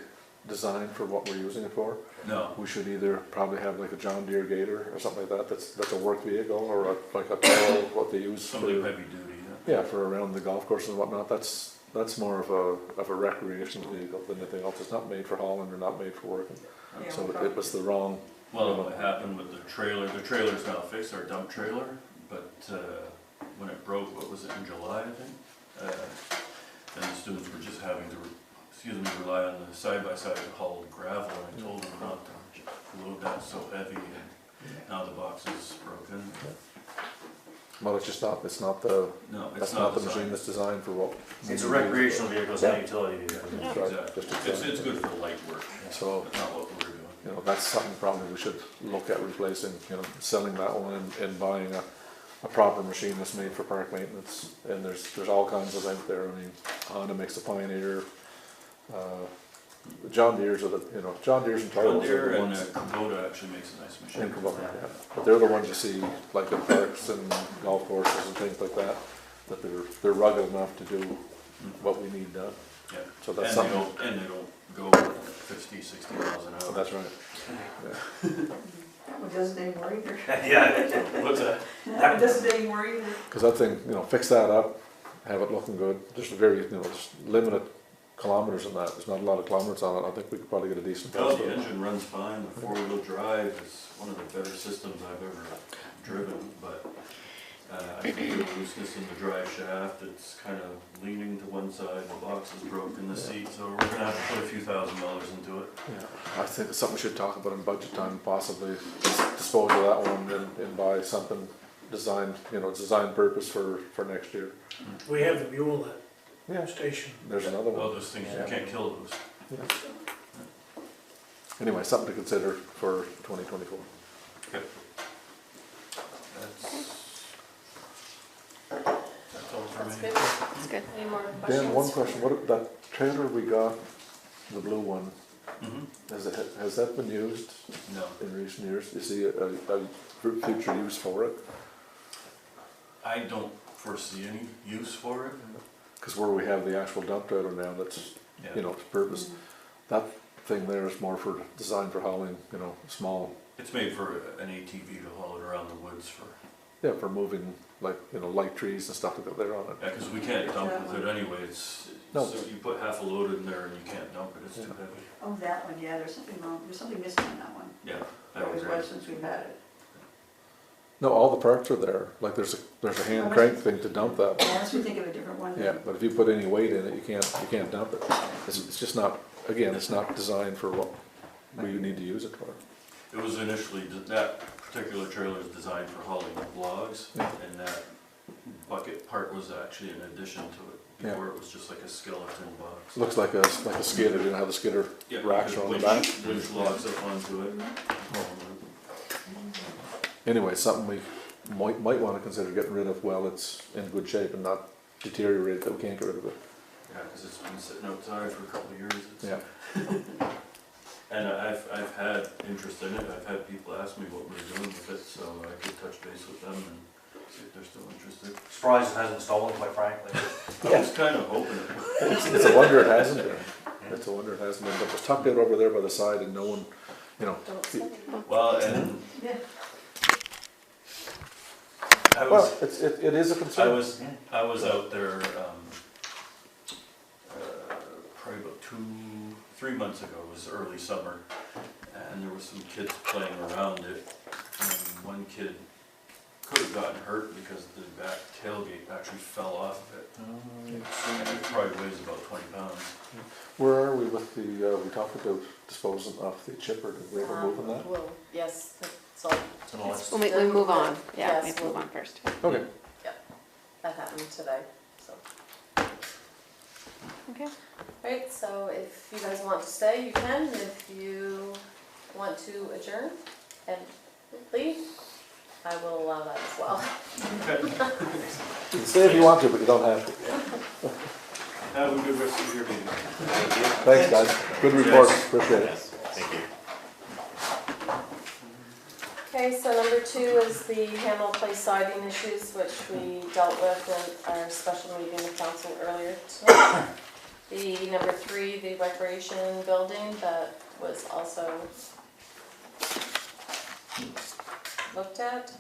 designed for what we're using it for. No. We should either probably have like a John Deere Gator or something like that, that's a work vehicle, or like a Toro, what they use Something for, heavy duty, yeah. yeah, for around the golf course and whatnot. That's more of a recreational vehicle than anything else. It's not made for hauling or not made for working. Yeah, So probably. it was the wrong, Well, what happened with the trailer's now fixed, our dump trailer, but when it broke, what was it, in July, I think? And the students were just having to, rely on the side-by-side to haul gravel, and I told them not to load that so heavy, and now the box is broken. well, it's not No, it's that's not not the designed. machine that's designed for what. It's a recreational vehicle, it's not a utility vehicle. That's right, Exactly. just It's exactly. good for light work, So, but not what we're doing. you know, that's something probably we should look at replacing, you know, selling that one and buying a proper machine that's made for park maintenance. And there's all kinds of out there. I mean, Honda makes a Pioneer, John Deere's are the, you know, John Deere's and John Toros are Deere the and ones. Kubota actually makes a nice machine. And Kubota, yeah. But they're the ones you see like at parks and golf courses and things like that, that they're rugged enough to do what we need done. Yeah. So that's And something. they don't go 50, 60 miles an hour. That's right. Yeah. That one doesn't anymore either. Yeah, What's that? That one doesn't anymore either. Cause that thing, you know, fix that up, have it looking good. There's there's limited kilometers in that. There's not a lot of kilometers on it. I think we could probably get a decent No, price the for it. engine runs fine, the four-wheel drive is one of the better systems I've ever driven, but I think the looseness in the drive shaft, it's kind of leaning to one side, the box is broken, the seat, so we're gonna have to put a few $1,000s into it. Yeah, I think it's something we should talk about in budget time, possibly dispose of that one and buy something designed, designed purpose for next year. We have the mule Yeah, at station. there's another Well, one. those things, you can't kill those. Yeah. Anyway, something to consider for 2024. That's all for That's me. good. That's good. Any more questions? Dan, one question, that trailer we got, the blue one, Mhm. has that been used No, in recent years? You see a future use for it? I don't foresee any use for it. Because where we have the actual dump trailer now, that's, Yeah. its purpose, that thing there is more designed for hauling, small. It's made for an ATV to haul it around the woods for Yeah, for moving, like, light trees and stuff like that there on it. Yeah, cause we can't dump with it anyway, it's, No. so you put half a load in there and you can't dump it, it's too heavy. Oh, that one, yeah, there's something wrong, there's something missing on that one. Yeah, That that was was why right. since we've had it. No, all the parks are there, like, there's a hand crank thing to dump that. Unless we think of a different one. Yeah, but if you put any weight in it, you can't dump it. It's just not, again, it's not designed for what we need to use it for. It was initially, that particular trailer was designed for hauling logs, Yeah. and that bucket part was actually an addition to it. Yeah. Before it was just like a skeleton box. Looks like a skidder, how the skidder Yeah, racks are on the back. winch logs up onto it. Anyway, something we might wanna consider getting rid of while it's in good shape and not deteriorate that we can't get rid of it. Yeah, cause it's been sitting outside for a couple of years. It's- Yeah, And I've had interest in it, I've had people ask me what we're doing with it, so I could touch base with them and see if they're still interested. Surprised it hasn't stolen, quite frankly. I was kinda hoping it. it's a wonder it hasn't been. It's a wonder it hasn't been, but it was tucked out over there by the side and no one, Don't say. Well, and Yeah. I well, was, it is a concern. I was out there, probably about 3 months ago, it was early summer, and there were some kids playing around it, and one kid could have gotten hurt because the back tailgate actually fell off of it. And it probably weighs about 20 pounds. Where are we with the, we talked about disposing of the chipper, did we ever move on that? Well, yes, so It's an honest- We move on, yeah, Yes, we have to move on first. Okay, that happened today, so. Okay. Right, so if you guys want to stay, you can. If you want to adjourn and leave, I will allow that as well. you can stay if you want to, but you don't have to. Have a good rest of your meeting. Thanks, guys, good report, appreciate it. Yes, thank you. Okay, so number 2 is the Hamel Place siding issues, which we dealt with in our special meeting of council earlier tonight. The number 3, the recreation building, that was also looked at.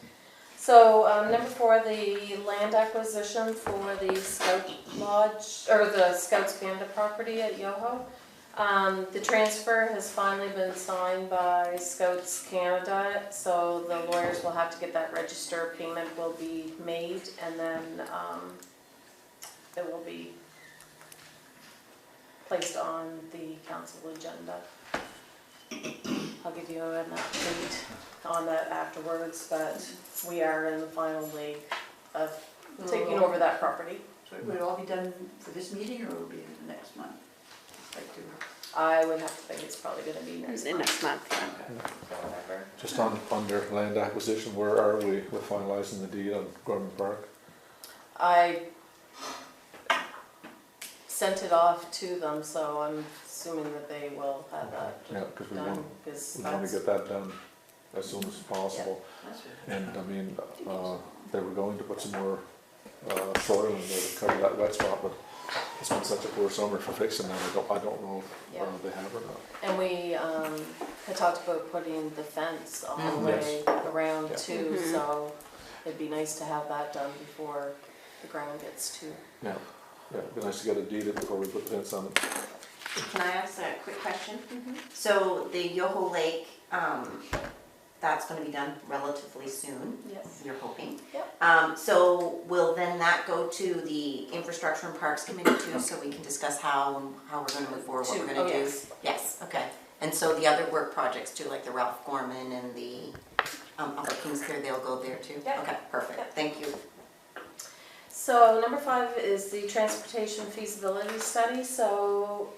So, number 4, the land acquisition for the Scout Lodge, or the Scouts Canada property at Yoho. The transfer has finally been signed by Scouts Canada, so the lawyers will have to get that register, payment will be made, and then, it will be placed on the council agenda. I'll give you an update on that afterwards, but we are in the final leg of taking over that property. So would it all be done for this meeting or will it be the next month? Like to, I would have to think it's probably gonna be next month. Next month, yeah. So whatever. Just under land acquisition, where are we with finalizing the deed on Gorman Park? I sent it off to them, so I'm assuming that they will have that Yeah, because we done, want, because we want to that's, get that done as soon as possible. that's it. And I mean, they were going to put some more soil in there to cover that wet spot, but it's been such a poor summer for fixing that, I don't know if Yeah. they have or not. and we, had talked about putting the fence all the way around Yeah. too, so it'd be nice to have that done before the ground gets too. Yeah, it'd be nice to get it deeded before we put the fence on it. Can I ask a quick question? So the Yoho Lake, that's gonna be done relatively soon, Yes. you're hoping? Yep. So will then that go to the Infrastructure and Parks Committee too, so we can discuss how we're gonna move forward, what we're Oh, gonna do? yes. Yes, okay. And so the other work projects too, like the Ralph Gorman and the, Upper Kings Clear, they'll go there too? Yep. Okay, perfect, Yep. thank you. So number 5 is the transportation feasibility study. So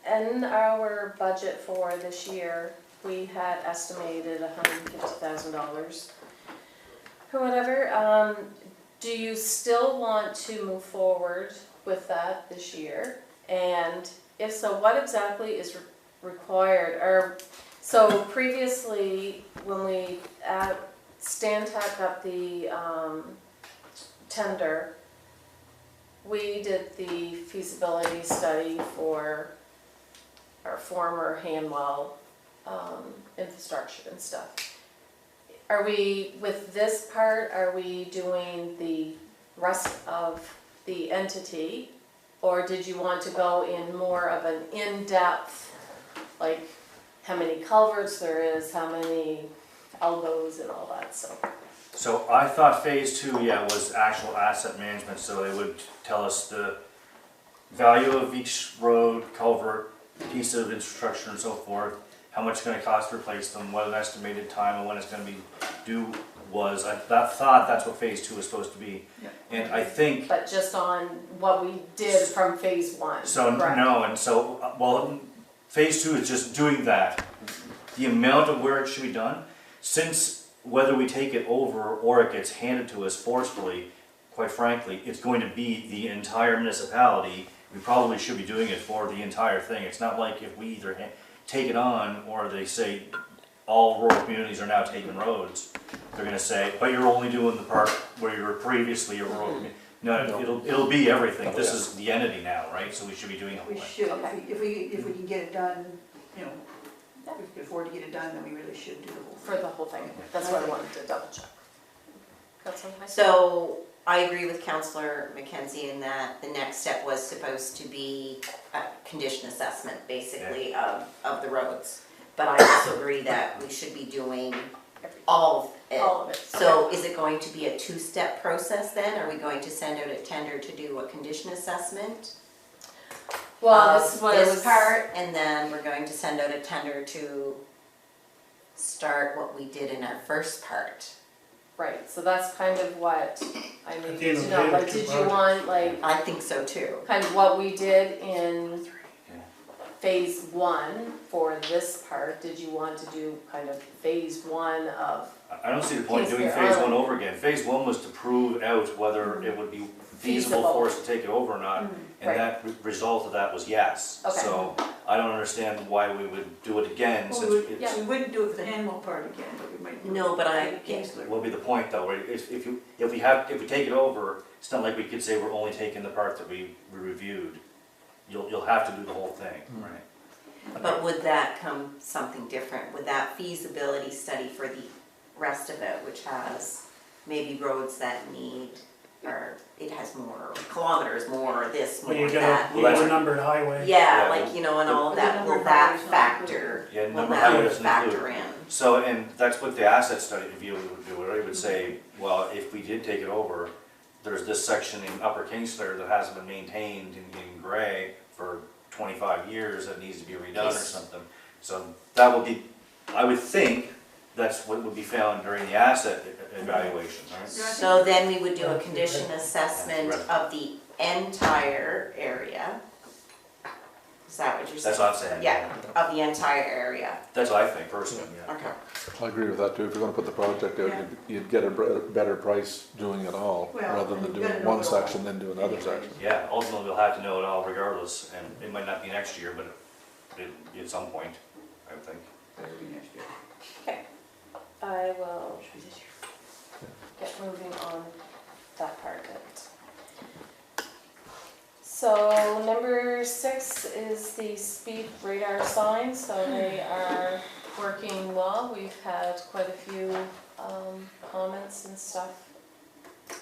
in our budget for this year, we had estimated $150,000 or whatever. Do you still want to move forward with that this year? And if so, what exactly is required? Or, so previously, when we, Stantec got the tender, we did the feasibility study for our former Hanwell infrastructure and stuff. are we, with this part, are we doing the rest of the entity? Or did you want to go in more of an in-depth, like how many culverts there is, how many elbows and all that, so. So I thought phase 2, yeah, was actual asset management, so it would tell us the value of each road, culvert, piece of infrastructure and so forth, how much it's gonna cost to replace them, what an estimated time and when it's gonna be due was. I thought that's what phase 2 was supposed to be. Yeah. And I think, But just on what we did from phase 1, so correct? no, and so, well, phase 2 is just doing that. The amount of where it should be done, since whether we take it over or it gets handed to us forcefully, quite frankly, it's going to be the entire municipality. We probably should be doing it for the entire thing. It's not like if we either take it on or they say all rural communities are now taking roads. They're gonna say, but you're only doing the part where you were previously a rural community. No, it'll be everything. This is the entity now, right? So we should be doing the whole We thing. should, Okay. if we can get it done, you know, if we can afford to get it done, then we really should do the whole thing. For the whole thing, that's what I wanted to double check. Councilor Heisler? So I agree with Councillor Mackenzie in that the next step was supposed to be a condition assessment, basically, of the roads. But I also agree that we should be doing all of it. All of it, So is it going to be a two-step process then? Are we going to send out a tender to do a condition assessment? Well, of this is what it was. this part, and then we're going to send out a tender to start what we did in our first part. Right, so that's kind of what I At the needed end of to the know, day, like, the two did you projects. want, like, I think so too. kind of what we did in phase 1 for this part, did you want to do kind of phase 1 of, I don't see the point in doing Yes, phase there are. 1 over again. Phase 1 was to prove out whether it would be feasible for us to take it over or not. And Right. that result of that was yes. Okay. So I don't understand why we would do it again Well, since we it's, wouldn't do it for the animal part again, but we might do it. No, but I- for the Kingsler. will be the point though, right? If we take it over, it's not like we could say we're only taking the part that we reviewed. You'll have to do the whole thing, right? But would that come something different? Would that feasibility study for the rest of it, which has maybe roads that need, or it has more kilometers, more this, more Well, you that? got a numbered highway. Yeah, Yeah. like, you know, and all of The that, number will of that highways not factor, Yeah, will number that highway doesn't factor include. in? So, and that's what the asset study review would do, right? It would say, well, if we did take it over, there's this section in Upper Kingsler that hasn't been maintained in gray for 25 years that needs to be redone or Yes. something. So that would be, I would think, that's what would be found during the asset evaluation, right? So then we would do a condition assessment of the entire area. Is that what you're saying? That's what I'm saying. Yeah, of the entire area, That's what I think personally, yeah. okay. I agree with that too. If you're gonna put the project out, Yeah. you'd get a better price doing it all, Well, rather and than you've gotta doing know one it all. section, then do another section. Yeah, ultimately we'll have to know it all regardless, and it might not be next year, but at some point, I would think. Better be next year. okay. I will get moving on that part of it. So number 6 is the speed radar signs, so they are working well. We've had quite a few comments and stuff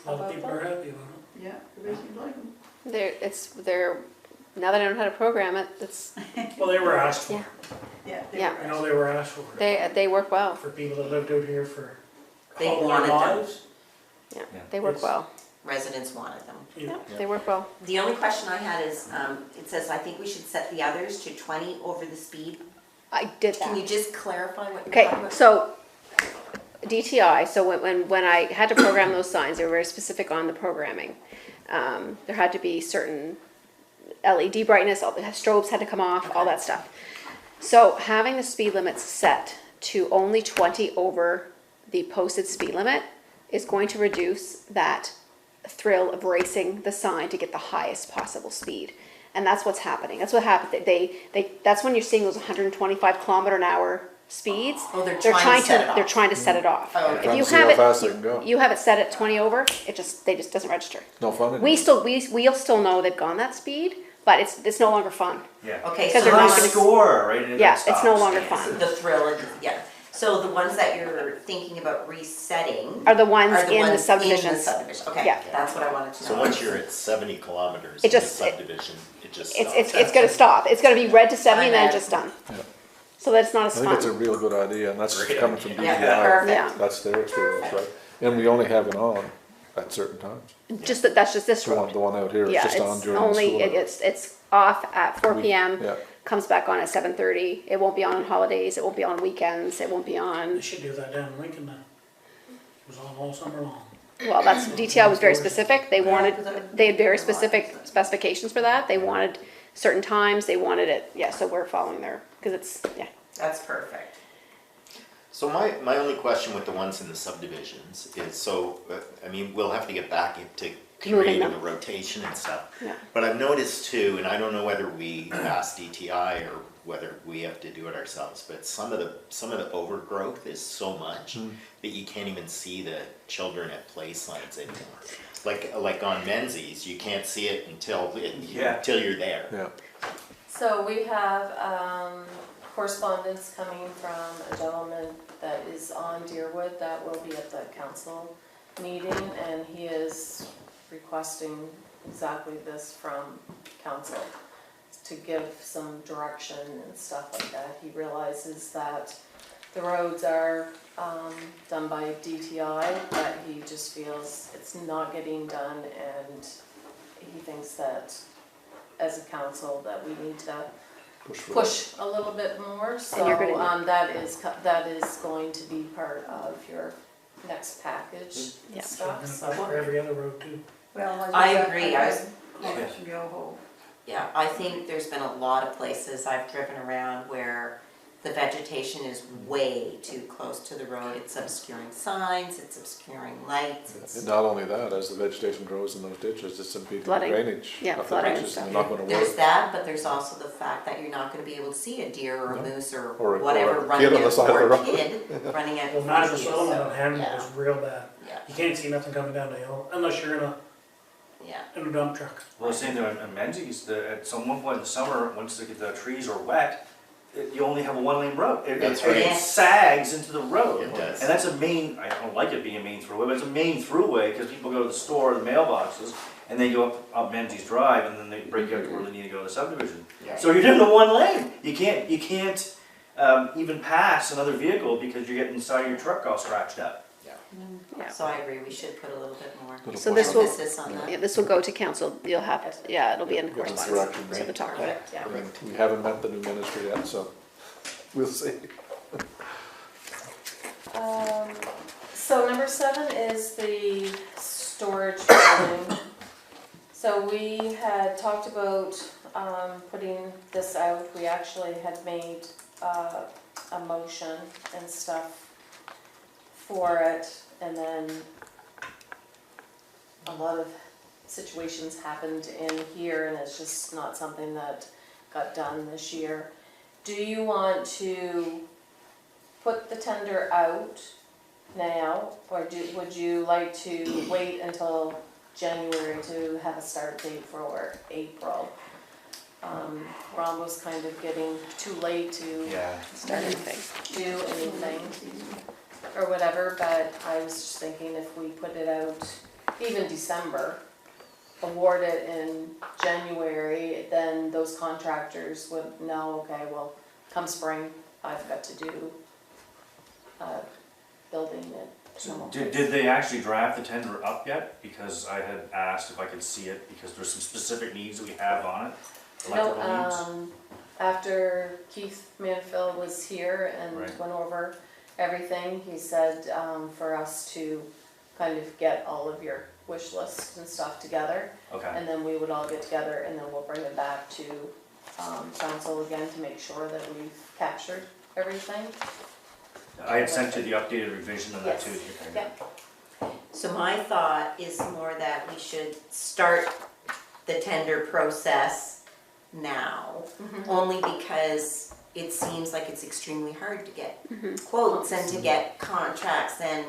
A lot of about people them. are happy about it. Yeah, everybody seems like them. They're, now that I know how to program it, it's, Well, they were asked for. Yeah. Yeah. they Yeah. were I know they were asked for. they work well. For people that lived out here for They all their wanted them. lives. Yeah, Yeah. they work It's- well. Residents wanted them. Yeah. Yeah, they work well. The only question I had is, it says, I think we should set the others to 20 over the speed. I did Can you that. just clarify what you're Okay, talking about? so DTI, so when I had to program those signs, they were very specific on the programming. There had to be certain LED brightness, all the strobes had to come off, all that stuff. So having the speed limits set to only 20 over the posted speed limit is going to reduce that thrill of racing the sign to get the highest possible speed. And that's what's happening. That's what happened. That's when you're seeing those 125 kilometer an hour speeds. Oh, they're trying to set it off. They're trying to set it off. Oh, okay. If you Trying to see have how fast they it, can go. you have it set at 20 over, they just doesn't register. No fun in We'll it. still know they've gone that speed, but it's no longer fun. Yeah. Okay, Because so they're High not gonna- score, right? and it Yeah, it's no stops. longer fun. the thrill, yeah. So the ones that you're thinking about resetting Are the ones are the in the ones in the subdivisions. subdivision, okay, Yeah. that's what I wanted to know. So once you're at 70 kilometers It in the just- subdivision, it just It's, stops. it's gonna stop. It's gonna be red to 70 and then it's I just done. Yeah. So that's not I as think it's a fun. real good idea, and that's Great coming from idea. Yeah, DEI. perfect. Yeah, That's their experience, right? And we only have it on at certain times. just that, that's just this The one, road. the one out here is Yeah, just on it's during the only, school hours. it's off at 4 PM, Yeah, comes back on at 7:30. It won't be on holidays, it won't be on weekends, it won't be They on, should do that down in Lincoln then. It was on all summer long. well, that's, DTI was very specific. They wanted, they had very specific specifications for that. They wanted certain times, they wanted it, yeah, so we're following their, because it's, yeah. That's perfect. So my only question with the ones in the subdivisions is, so, I mean, we'll have to get back into Moving creating them. the rotation and stuff. Yeah. But I've noticed too, and I don't know whether we ask DTI or whether we have to do it ourselves, but some of the overgrowth is so much that you can't even see the children at play signs anymore. Like on Menzies, you can't see it until you're there. yeah. So we have correspondence coming from a gentleman that is on Deerwood that will be at the council meeting, and he is requesting exactly this from council to give some direction and stuff like that. He realizes that the roads are done by DTI, but he just feels it's not getting done, and he thinks that as a council that we need to For push a little bit more, so you're gonna- that is going to be part of your next package Yeah. and So we're gonna stuff, push so. for every other road too. Well, I agree, I was- Comments from Yoho. Yeah, I think there's been a lot of places I've driven around where the vegetation is way too close to the road. It's obscuring signs, it's obscuring lights, And it's, not only that, as the vegetation grows in those ditches, it's impeding the Flooding. drainage. Yeah, of the flooding ditches, and and stuff. not gonna there's work. that, but there's also the fact that you're not gonna be able to see a deer or a No. moose or Or a whatever kid running on the out, side of the or a road. kid running out Well, in front of Nigel you, Solomon so, on Hammond yeah. was real bad. Yeah, You can't see nothing coming down the hill unless you're yeah. in a dump truck. Well, the same thing on Menzies, at some one point in the summer, once the trees are wet, you only have a one-lane road. That's right. It sags into the road. It does. And that's a main, I don't like it being a main throughway, but it's a main throughway, because people go to the store, the mailboxes, and they go up Menzies Drive, and then they break out to where they need to go to the subdivision. Yeah. So you're down to one lane. You can't even pass another vehicle because you're getting inside of your truck all scratched up. Yeah. So I agree, we should put a little bit more Little So this will, emphasis on that. yeah, this will go to council. You'll have, yeah, it'll be in Good correspondence direction, to the top. Perfect, yeah. We haven't met the new minister yet, so we'll see. So number 7 is the storage building. So we had talked about putting this out. We actually had made a motion and stuff for it, and then a lot of situations happened in here, and it's just not something that got done this year. Do you want to put the tender out now, or would you like to wait until January to have a start date for April? Ron was kind of getting too late to Yeah. Start anything. do anything or whatever, but I was just thinking if we put it out even December, award it in January, then those contractors would know, okay, well, come spring, I've got to do building it. So did they actually draft the tender up yet? Because I had asked if I could see it, because there's some specific needs that we have on it, electrical needs. After Keith Manfield was here and Right. went over everything, he said for us to kind of get all of your wish lists and stuff together, Okay, and then we would all get together, and then we'll bring it back to council again to make sure that we've captured everything. I had sent you the updated revision of that too. Yes. if you can. Yep. So my thought is more that we should start the tender process now, only because it seems like it's extremely hard to get quotes and to get contracts, and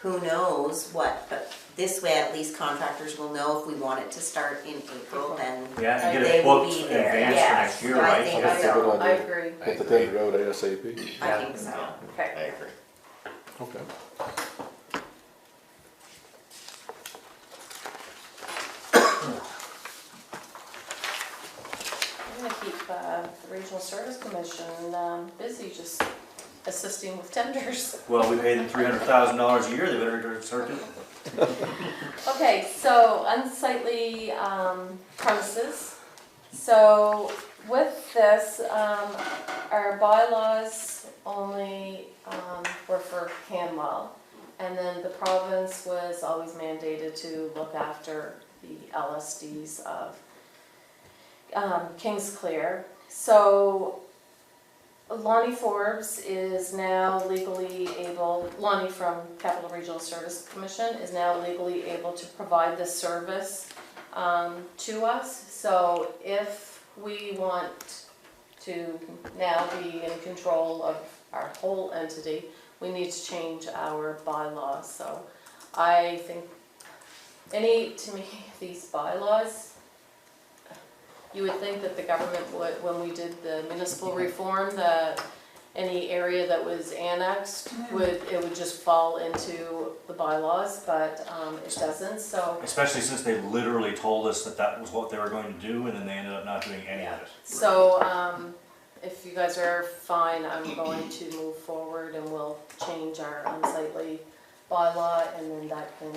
who knows what, but this way at least contractors will know if we want it to start in April, then Yeah, and get they it will booked be in there. advance for Yes, next year, I right? think That's a so. good I idea. agree. Get the tender out ASAP. I think so. I Okay. agree. Okay. I'm gonna keep the Regional Service Commission busy, just assisting with tenders. Well, we pay them $300,000 a year, they better start doing it. Okay, so unsightly premises. So with this, our bylaws only were for Canwell. And then the province was always mandated to look after the LSDs of Kingsclear. So Lonnie Forbes is now legally able, Lonnie from Capital Regional Service Commission is now legally able to provide this service to us. So if we want to now be in control of our whole entity, we need to change our bylaws. So I think to me, these bylaws, you would think that the government would, when we did the municipal reform, that any area that was annexed it would just fall into the bylaws, but it doesn't, so. Especially since they literally told us that that was what they were going to do, and then they ended up not doing any of it. So, if you guys are fine, I'm going to move forward and we'll change our unsightly bylaw, and then that can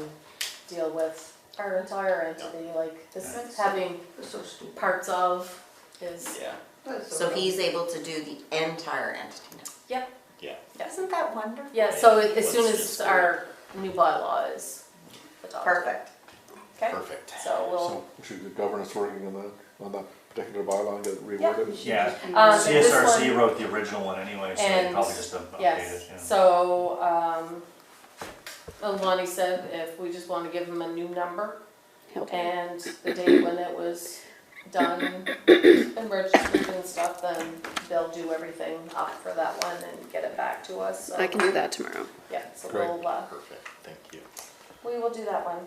deal with our entire entity, like this having That's so stupid. parts of is, Yeah, That's So he's able to do the entire entity now. yes. Isn't that wonderful? Yeah, so as Let's soon as just- our new bylaw is adopted. Perfect. Okay, perfect. so we'll, So should the governance working on that particular bylaw and get it reworded? Yeah. this CSRC one- wrote the original one anyway, so they And- probably just updated yes, it, yeah. so, Lonnie said if we just wanna give him a new number Okay. and the date when it was done and registered and stuff, then they'll do everything up for that one and get it back to us, so. I can do that tomorrow. Yeah, so Great. we'll, Perfect, thank you. we will do that one.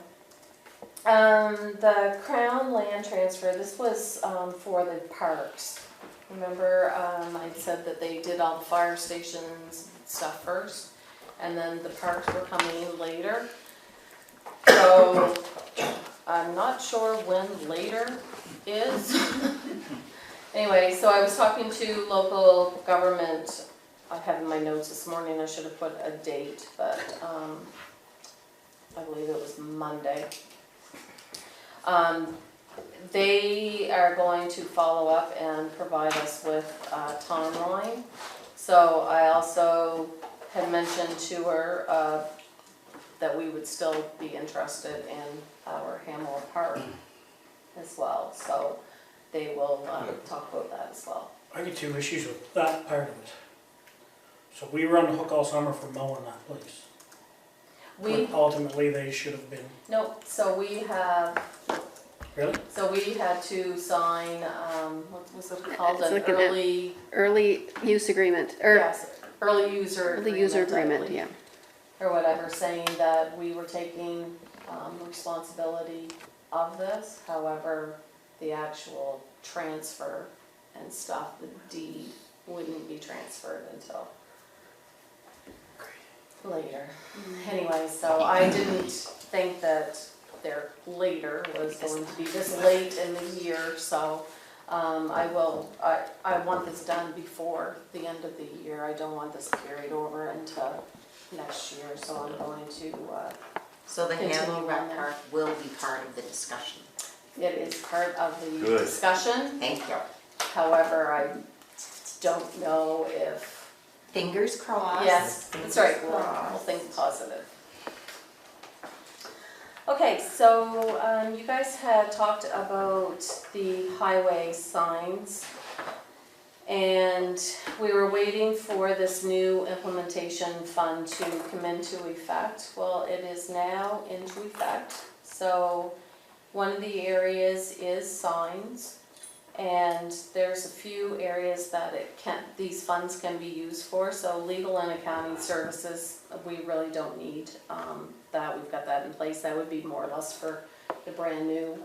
The Crown land transfer, this was, for the parks. Remember, I said that they did all the fire stations stuff first, and then the parks were coming in later. So, I'm not sure when later is. Anyway, so I was talking to local government, I have in my notes this morning, I should have put a date, but, I believe it was Monday. They are going to follow up and provide us with a timeline. So I also had mentioned to her that we would still be interested in our Hamel Park as well. So they will talk about that as well. I get two issues with that part of it. So we were on the hook all summer for mowing that place. We, When ultimately they should have been, nope, so we have, really? so we had to sign, what was it called, It's an like an- early, Early use agreement, or yes, early user agreement. early user I agreement, believe. yeah. Or whatever, saying that we were taking responsibility of this. However, the actual transfer and stuff, the deed, wouldn't be transferred until later. Anyway, so I didn't think that their later was going to be this late in the year, so I want this done before the end of the year. I don't want this carried over into next year, so I'm going to, So the Continue Hamel on Rec then. Park will be part of the discussion. it is part of the Good. discussion. Thank you. However, I don't know if, Fingers crossed. yes, that's right, we'll think positive. Okay, so you guys had talked about the highway signs, and we were waiting for this new implementation fund to come into effect. Well, it is now into effect, so one of the areas is signs, And there's a few areas that these funds can be used for, so legal and accounting services, we really don't need, that, we've got that in place, that would be more or less for the brand new,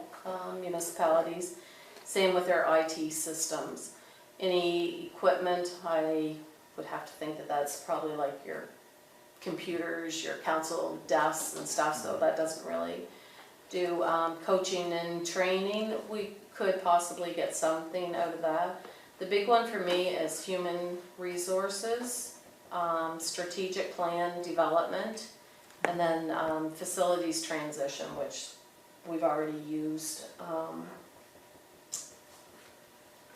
municipalities. Same with their IT systems. Any equipment, I would have to think that that's probably like your computers, your council desks and stuff, so that doesn't really do. Coaching and training, we could possibly get something out of that. The big one for me is human resources, strategic plan development, and then facilities transition, which we've already used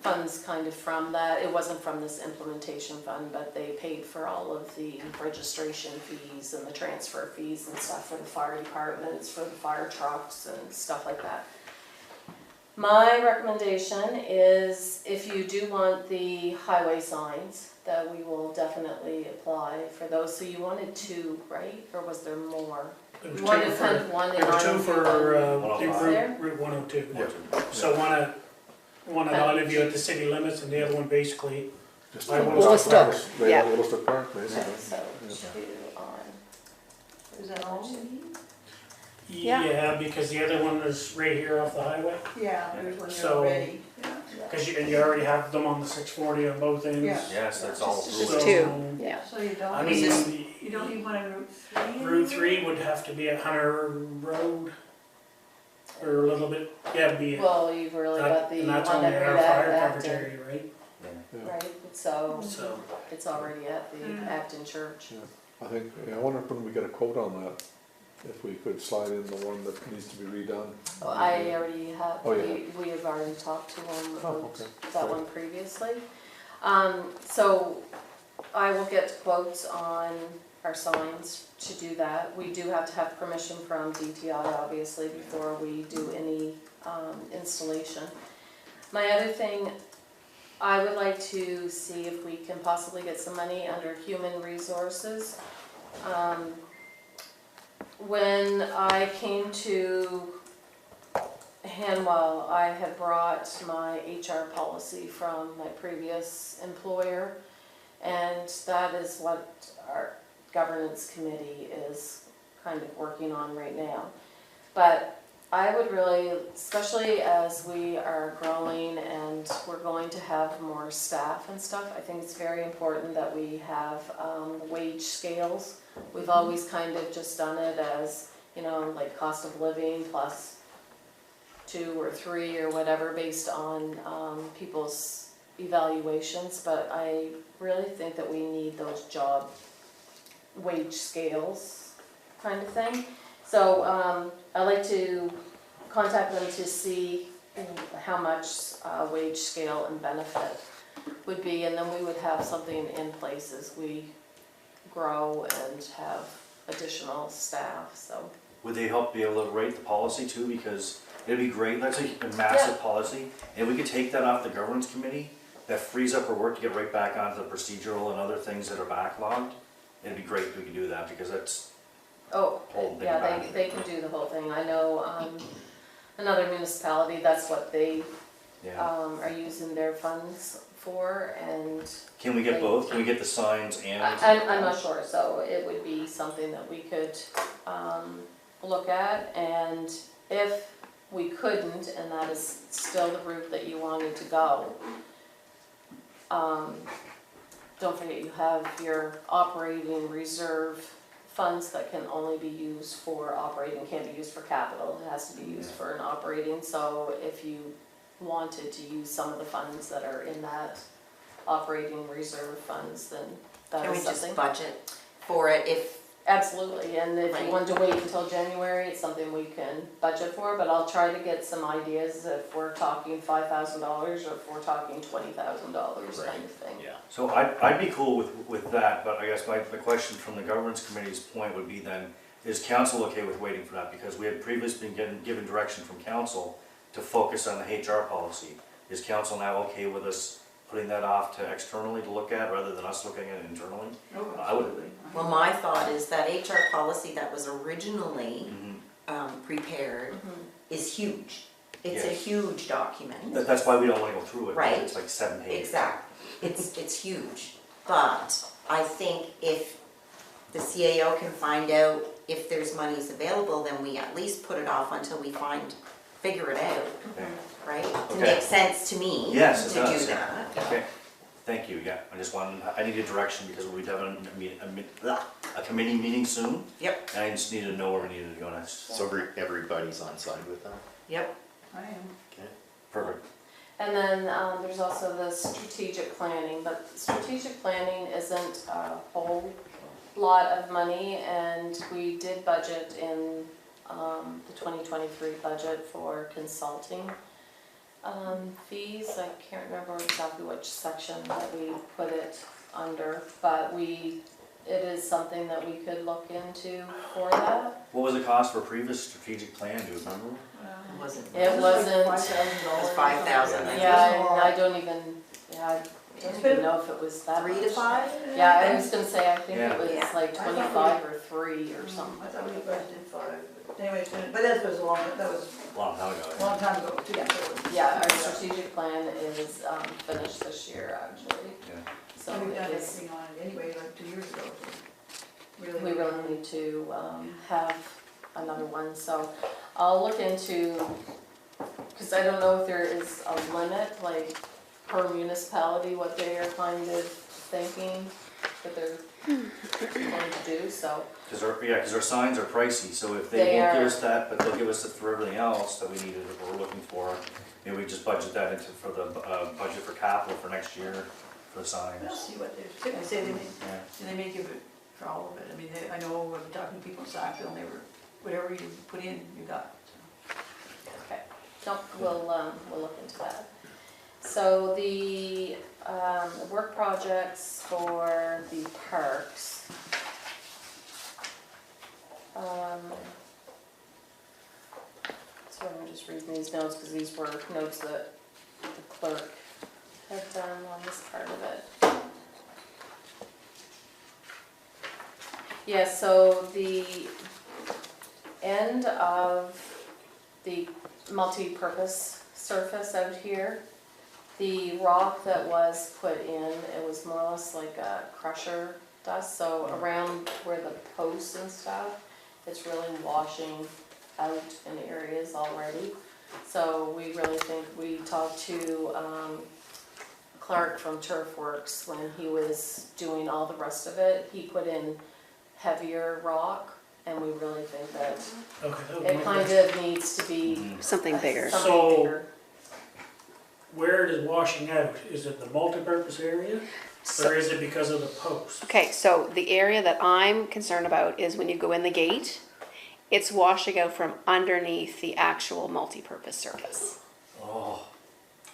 funds kind of from that. It wasn't from this implementation fund, but they paid for all of the registration fees and the transfer fees and stuff for the fire departments, for the fire trucks and stuff like that. My recommendation is if you do want the highway signs, that we will definitely apply for those. So you wanted 2, right? Or was there more? There was You wanted two kind of for, one in there were 2 Island for, There? Route 102. Yeah. So one at Island View at the city limits and the other one basically, Just I like will Woolstock stock, Park, right, yeah. Woolstock Park, Okay, basically. so Yeah. 2 on. Is that all? Yeah. yeah, because the other one is right here off the highway. Yeah, there's one there So- already. Because you already have them on the 640 on both ends. Yeah. Yes, that's all Just- approved. Just So, 2, yeah. So you don't, I need- mean, you don't need one on Route 3? Route 3 would have to be at Hunter Road, or a little bit, yeah, it'd be, Well, you've really got the and one that's that only right our at fire coverage Acton, area, right? Yeah. right? So So, it's already at the Mm. Acton Church. I think, yeah, I wonder when we get a quote on that, if we could slide in the one that needs to be redone. Oh, I already have, Oh, yeah. we have already talked to him Oh, about okay. that one previously. So I will get quotes on our signs to do that. We do have to have permission from DTI, obviously, before we do any installation. My other thing, I would like to see if we can possibly get some money under human resources. When I came to Hanwell, I had brought my HR policy from my previous employer, and that is what our governance committee is kind of working on right now. But I would really, especially as we are growing and we're going to have more staff and stuff, I think it's very important that we have wage scales. We've always kind of just done it as, like cost of living plus 2 or 3 or whatever based on people's evaluations, but I really think that we need those job wage scales kind of thing. So I'd like to contact them to see how much wage scale and benefit would be, and then we would have something in place as we grow and have additional staff, so. Would they help be able to write the policy too? Because it'd be great, that's a massive policy, and we could take that off the governance committee, that frees up our work to get right back onto the procedural and other things that are backlogged. It'd be great if we could do that, because that's, Oh, Whole thing yeah, back. they can do the whole thing. I know another municipality, that's what they yeah. are using their funds for, and Can we get both? Can we get the signs and? I'm not sure, so it would be something that we could look at, and if we couldn't, and that is still the route that you wanted to go, don't forget you have your operating reserve funds that can only be used for operating, can't be used for capital, it has to be used for an operating, so if you wanted to use some of the funds that are in that operating reserve funds, then that Can we is just something. budget for it if, Absolutely, and if you Right. wanted to wait until January, it's something we can budget for, but I'll try to get some ideas if we're talking $5,000 or if we're talking $20,000 kind of thing. Yeah. So I'd be cool with that, but I guess the question from the governance committee's point would be then, is council okay with waiting for that? Because we had previously been given direction from council to focus on the HR policy. Is council now okay with us putting that off to externally to look at rather than us looking at it internally? Oh, I would- absolutely. well, my thought is that HR policy that was originally Mm-hmm. prepared Mhm. is huge. It's a Yes. huge document. That's why we don't wanna go through it, Right. it's like 7 pages. Exactly, it's huge, but I think if the CAO can find out if there's monies available, then we at least put it off until we figure it out, Okay. right? It Okay. makes sense to me Yes, it to do does, that. Okay, thank you, yeah, I needed direction because we'll be having a committee meeting soon, Yep, and I just needed to know where we needed to go next. So everybody's on side with that? yep. I am. Okay. Perfect. And then there's also the strategic planning, but strategic planning isn't a whole lot of money, and we did budget in the 2023 budget for consulting fees. I can't remember exactly which section that we put it under, but it is something that we could look into for that. What was the cost for previous strategic plan, do you remember? It wasn't. It wasn't, It was 5,000. yeah, and I don't even know if it was that 3 to much. 5? Yeah, I was gonna say, I think Yeah. it was Yeah. like 25 or 3 or something. I thought we budgeted 5, but anyway, but that was A long time ago. a long time ago too. Yeah, our strategic plan is finished this year, actually, Yeah. so And we've done it is, everything on it anyway, like 2 years ago. So we really need to have another one, so I'll look into, because I don't know if there is a limit, like per municipality, what they are kind of thinking that they're going to do, so. Cause our signs are pricey, so if They they won't give are. us that, but they'll give us it for everything else that we needed, that we're looking for, maybe we just budget that into, for the, budget for capital for next year, for the we'll signs. see what they're saying. They may, Yeah. they may give it for all of it. I mean, I know I've been talking to people in Sackville, and they were, whatever you put in, you got. Okay, so we'll look into that. So the work projects for the parks. So I'm just reading these notes because these were notes that the clerk had done on this part of it. Yeah, so the end of the multi-purpose surface out here, the rock that was put in, it was more or less like a crusher dust, so around where the posts and stuff, it's really washing out in areas already. So we really think, we talked to Clark from Turf Works when he was doing all the rest of it. He put in heavier rock, and we really think that Okay, that was it my kind question. of needs to be Something bigger. something So- bigger. Where it is washing out, is it the multipurpose area, or is it because of the post? Okay, so the area that I'm concerned about is when you go in the gate, it's washing out from underneath the actual multi-purpose surface. Oh,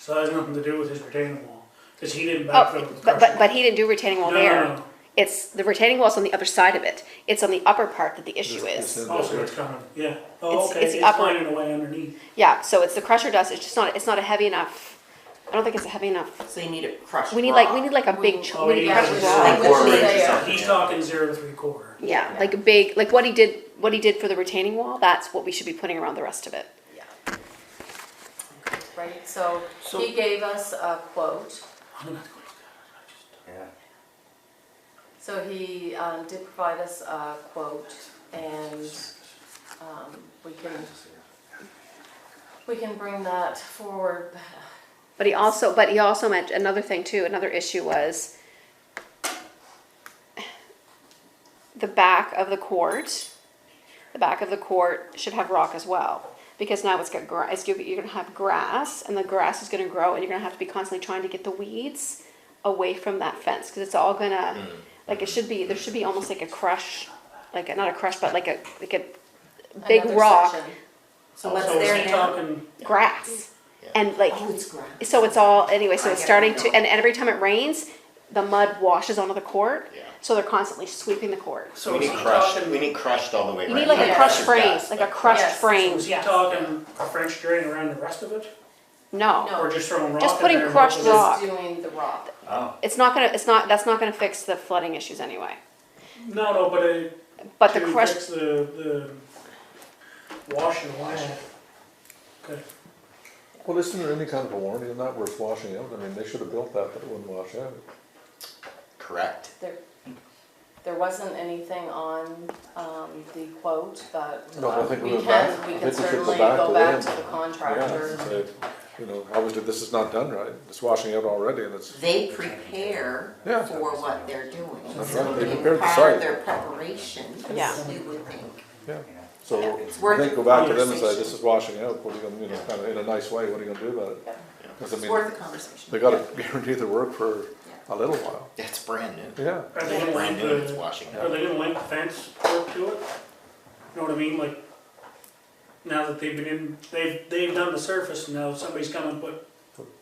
So that has nothing to do with his retaining wall, because he didn't backfill Oh, with but crusher. he didn't do retaining wall No, there. no, no. It's, the retaining wall's on the other side of it. It's on the upper part that the issue This- is. this Also, it's coming, yeah. Oh, It's- okay, it's the it's upper- finding a way underneath. Yeah, so it's the crusher dust, it's just not, it's not a heavy enough, I don't think it's a heavy enough. So you need a crushed We need rock. like a big, Oh, we need yeah. crushed Like rock. what we say, say. He's talking 0 to 3/4. Yeah, like a big, like what he did for the retaining wall, that's what we should be putting around the rest of it. Right, so he gave us a quote. I'm gonna have to go look at yeah. So he did provide us a quote, and we can bring that forward. But he also meant, another thing too, another issue was the back of the court should have rock as well. Because now it's got grass, you're gonna have grass, and the grass is gonna grow, and you're gonna have to be constantly trying to get the weeds away from that fence, because it's all gonna, like there should be almost like a crush, like, not a crush, but like a big Another rock, section. So it. what's So is there he now? talking, grass. And like, Oh, it's grass. so it's all, anyway, so I it's get starting it. to, and every time it rains, the mud washes onto the court, Yeah. so they're constantly sweeping the court. so We is need he crushed, talking, we need crushed all the way You around. need like a Yeah. crushed Yes, frame, yes, like a but- crushed Yes. frame. is he Yes. talking a French drain around the rest of it? No, No. Or just throwing rock Just in putting there and crushed hoping- rock. Just doing the rock. Oh, that's not gonna fix the flooding issues anyway. No, But the to crushed, fix the washing away. Okay. Well, isn't there any kind of a warranty on that where it's washing out? I mean, they should have built that, but it wouldn't wash out. Correct. There wasn't anything on, the quote, but No, I think we we went can, back. we I can think we should go certainly back go to back them. to the contractor. Yeah, say, you know, obviously this is not done right. It's washing out already and it's, They prepare Yeah. for what they're doing. That's So right, they in prepared the part site. of their preparation, Yeah. you would think. yeah. So It's I worth think a go back to them and say, conversation. this is washing out. What are you gonna, you know, kind of in a nice way, what are you gonna do about it? Yeah. 'Cause I It's mean, worth a conversation. they gotta guarantee the work for a little while. It's brand new. Yeah. Are they gonna Brand link new, it's the, washing are out. they gonna link the fence work to it? You know what I mean, like, now that they've been in, they've done the surface, and now somebody's come and put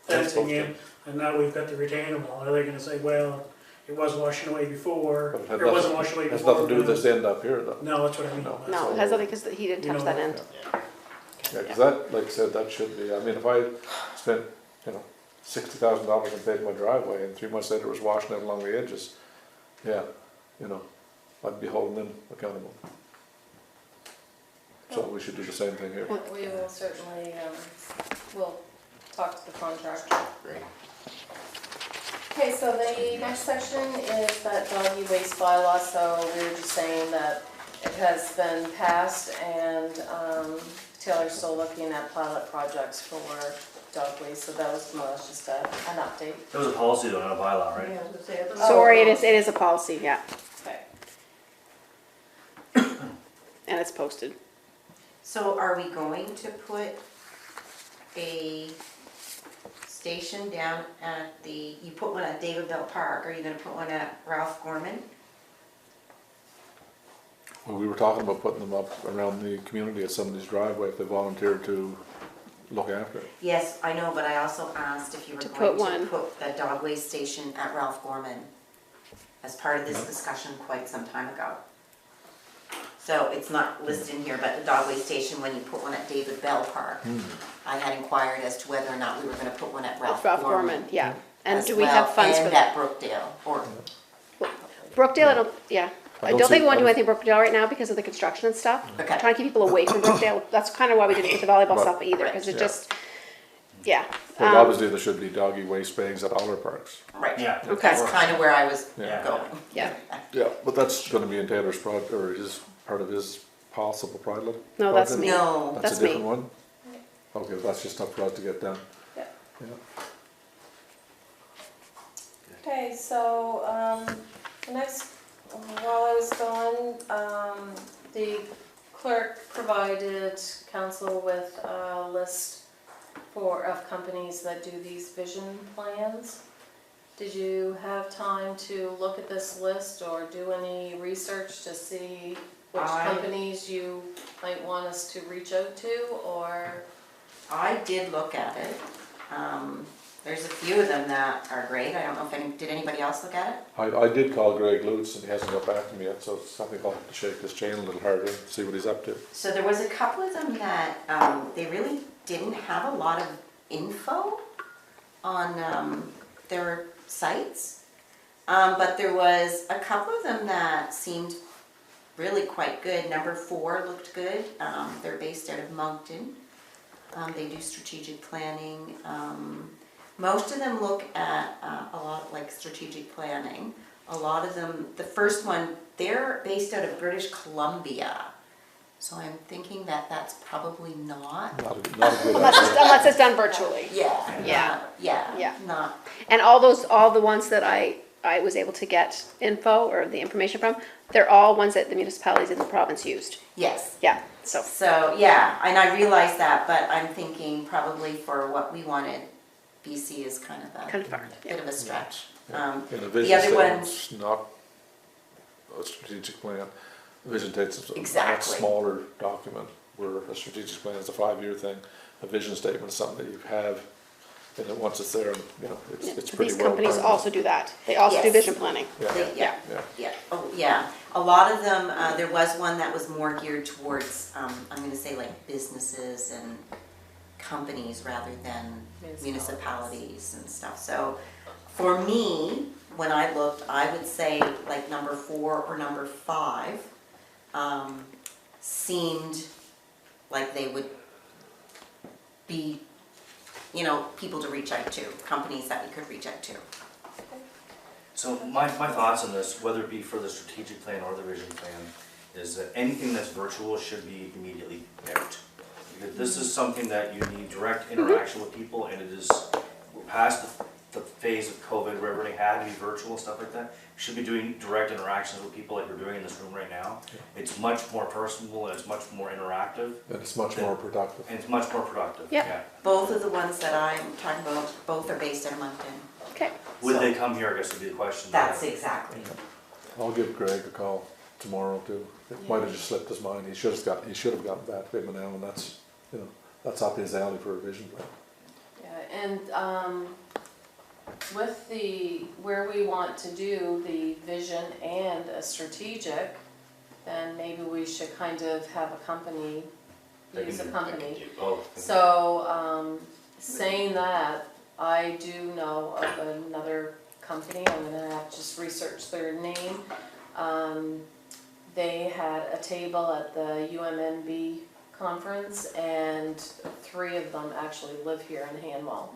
fencing in, and now we've got the retaining wall, are they gonna say, well, it was washing away before, But it had or it wasn't nothing- washing away Has before? nothing to do with this end up here though. No, that's what I mean. No. No, it has nothing, because he didn't You touch know, that end. Yeah, cause that, like I said, that should be, I mean, if I spent, you know, $60,000 and paid my driveway and 3 months later it was washing out along the edges, yeah, you know, I'd be holding them accountable. So we should do the same thing here. We will certainly, we'll talk to the contractor. Great. Okay, so the next section is that doggy waste bylaw, so we were just saying that it has been passed and, Taylor's still looking at pilot projects for dog waste, so that was more or less just an update. It was a policy though, not a bylaw, right? Yeah, I was gonna say, I thought- Sorry, it is a policy, yeah, Okay. and it's posted. So are we going to put a station down at you put one at David Bell Park, are you gonna put one at Ralph Gorman? Well, we were talking about putting them up around the community at somebody's driveway if they volunteered to look after it. Yes, I know, but I also asked if you were To going put one. to put the dog waste station at Ralph Gorman as part of this discussion quite some time ago. So it's not listed in here, but the dog waste station, when you put one at David Bell Park, I had inquired as to whether or not we were gonna put one at Ralph Ralph Gorman. Gorman, yeah. And as do we well, have funds for And that? at Brookdale, or, Brookdale, I don't, yeah. I I don't don't think see- we want to do I anything in Brookdale right now because of the construction and stuff. Okay. Trying to keep people away from Brookdale. That's kind of why we didn't put the volleyball Right. stuff either, because it Yeah. just, yeah. But obviously there should be doggy waste bags at all our parks. right. Yeah. Okay. That's kind of where I was Yeah. going. Yeah. Yeah, but that's gonna be in Taylor's project, or his, part of his possible pilot? No, that's project? me. No, That's That's a me. different one? Okay, that's just up for us to get done. Yeah. Yeah. Okay, so, the next, while I was gone, the clerk provided council with a list of companies that do these vision plans. Did you have time to look at this list or do any research to see which companies you might want us to reach out to, or? I did look at it. There's a few of them that are great. I don't know if did anybody else look at it? I did call Greg Lutz and he hasn't got back to me yet, so I think I'll have to shake his chain a little harder and see what he's up to. So there was a couple of them that they really didn't have a lot of info on their sites. But there was a couple of them that seemed really quite good. Number 4 looked good. They're based out of Moncton. They do strategic planning. Most of them look at a lot like strategic planning. A lot of them, the first one, they're based out of British Columbia. So I'm thinking that that's probably not. Not a good Unless it's done virtually. Yeah. Yeah. Yeah. Not. And all the ones that I was able to get info or the information from, they're all ones that the municipalities in the province used. Yes. Yeah, so. So, yeah, and I realized that, but I'm thinking probably for what we wanted, BC is kind of Kind of far, bit of a stretch. And a The vision other ones, statement's not a strategic plan. A vision statement's a much Exactly. smaller document, where a strategic plan is a 5-year thing. A vision statement is something that you have, and then once it's there, you know, it's pretty These well. companies done. also do that. They also do Yes. vision planning. Yeah, yeah, yeah. yeah, oh, yeah. A lot of them, there was one that was more geared towards, I'm gonna say like businesses and companies rather than municipalities and stuff. So for me, when I looked, I would say like number 4 or number 5 seemed like they would be you know, people to reach out to, companies that we could reach out to. So my thoughts on this, whether it be for the strategic plan or the vision plan, is that anything that's virtual should be immediately out. Because this is something that you need direct interaction with people, and it is, we're past the phase of COVID where everything had to be virtual and stuff like that. We should be doing direct interactions with people like we're doing in this room right now. It's much more personable and it's much more interactive. And it's much more productive. And it's much more productive. Yeah. Both of the ones that I'm talking about, both are based in Moncton. Okay. Would they come here, I guess would be the question. That's exactly. I'll give Greg a call tomorrow too. It might have just slipped his mind. He should have gotten back to him now, and that's, you know, that's up his alley for a vision plan. Yeah, and with where we want to do the vision and a strategic, then maybe we should kind of have a company, use a company. So, saying that, I do know of another company, I'm gonna have to just research their name. They had a table at the UMNB conference, and 3 of them actually live here in Hanwell.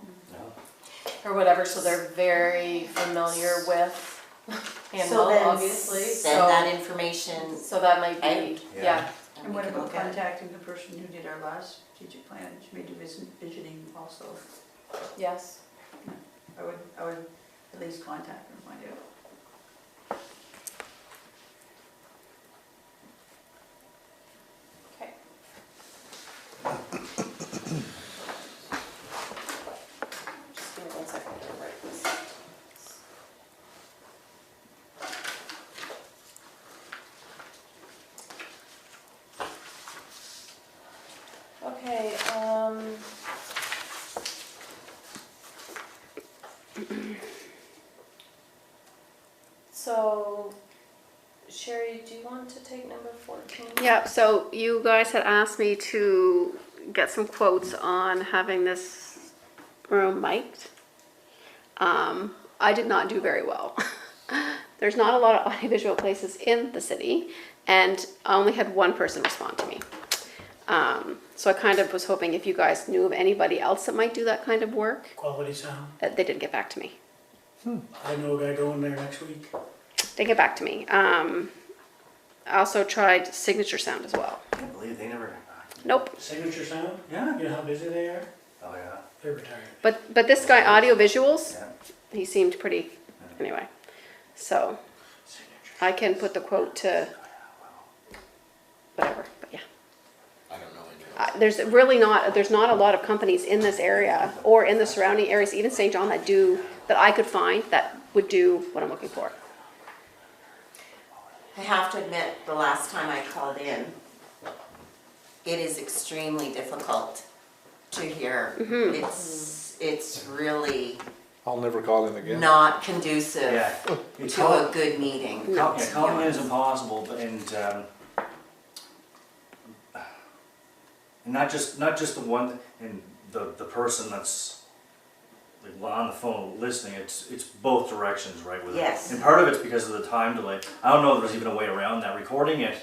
Or whatever, so they're very familiar with So Hanwell, then obviously, send that information. so that might be, out. yeah. And what about contacting the person who did our last strategic plan? She may do visioning also. Yes. I would at least contact her and find out. Okay. Just give me 1 second to write this. Okay, so Sherry, do you want to take number 14? Yeah, so you guys had asked me to get some quotes on having this room mic'd. I did not do very well. There's not a lot of audiovisual places in the city, and I only had one person respond to me. So I kind of was hoping if you guys knew of anybody else that might do that kind of work. Quality sound. They didn't get back to me. I know a guy going there next week. Didn't get back to me. I also tried Signature Sound as well. I can't believe they never got back. Nope. Signature sound, Yeah. you know how busy they are? Oh, yeah. They're retired. But this guy, Audio Visuals, Yeah. he seemed pretty, anyway. So I can put the quote to whatever, but yeah. I don't know anyone. There's not a lot of companies in this area or in the surrounding areas, even St. John, that I could find that would do what I'm looking for. I have to admit, the last time I called in, it is extremely difficult to hear. It's really I'll never call in again. not conducive Yeah. to a good meeting. No. Yeah, calling in is impossible, but, and not just the one, and the person that's like on the phone listening, it's both directions, right? with it. Yes. And part of it's because of the time delay. I don't know if there's even a way around that. Recording it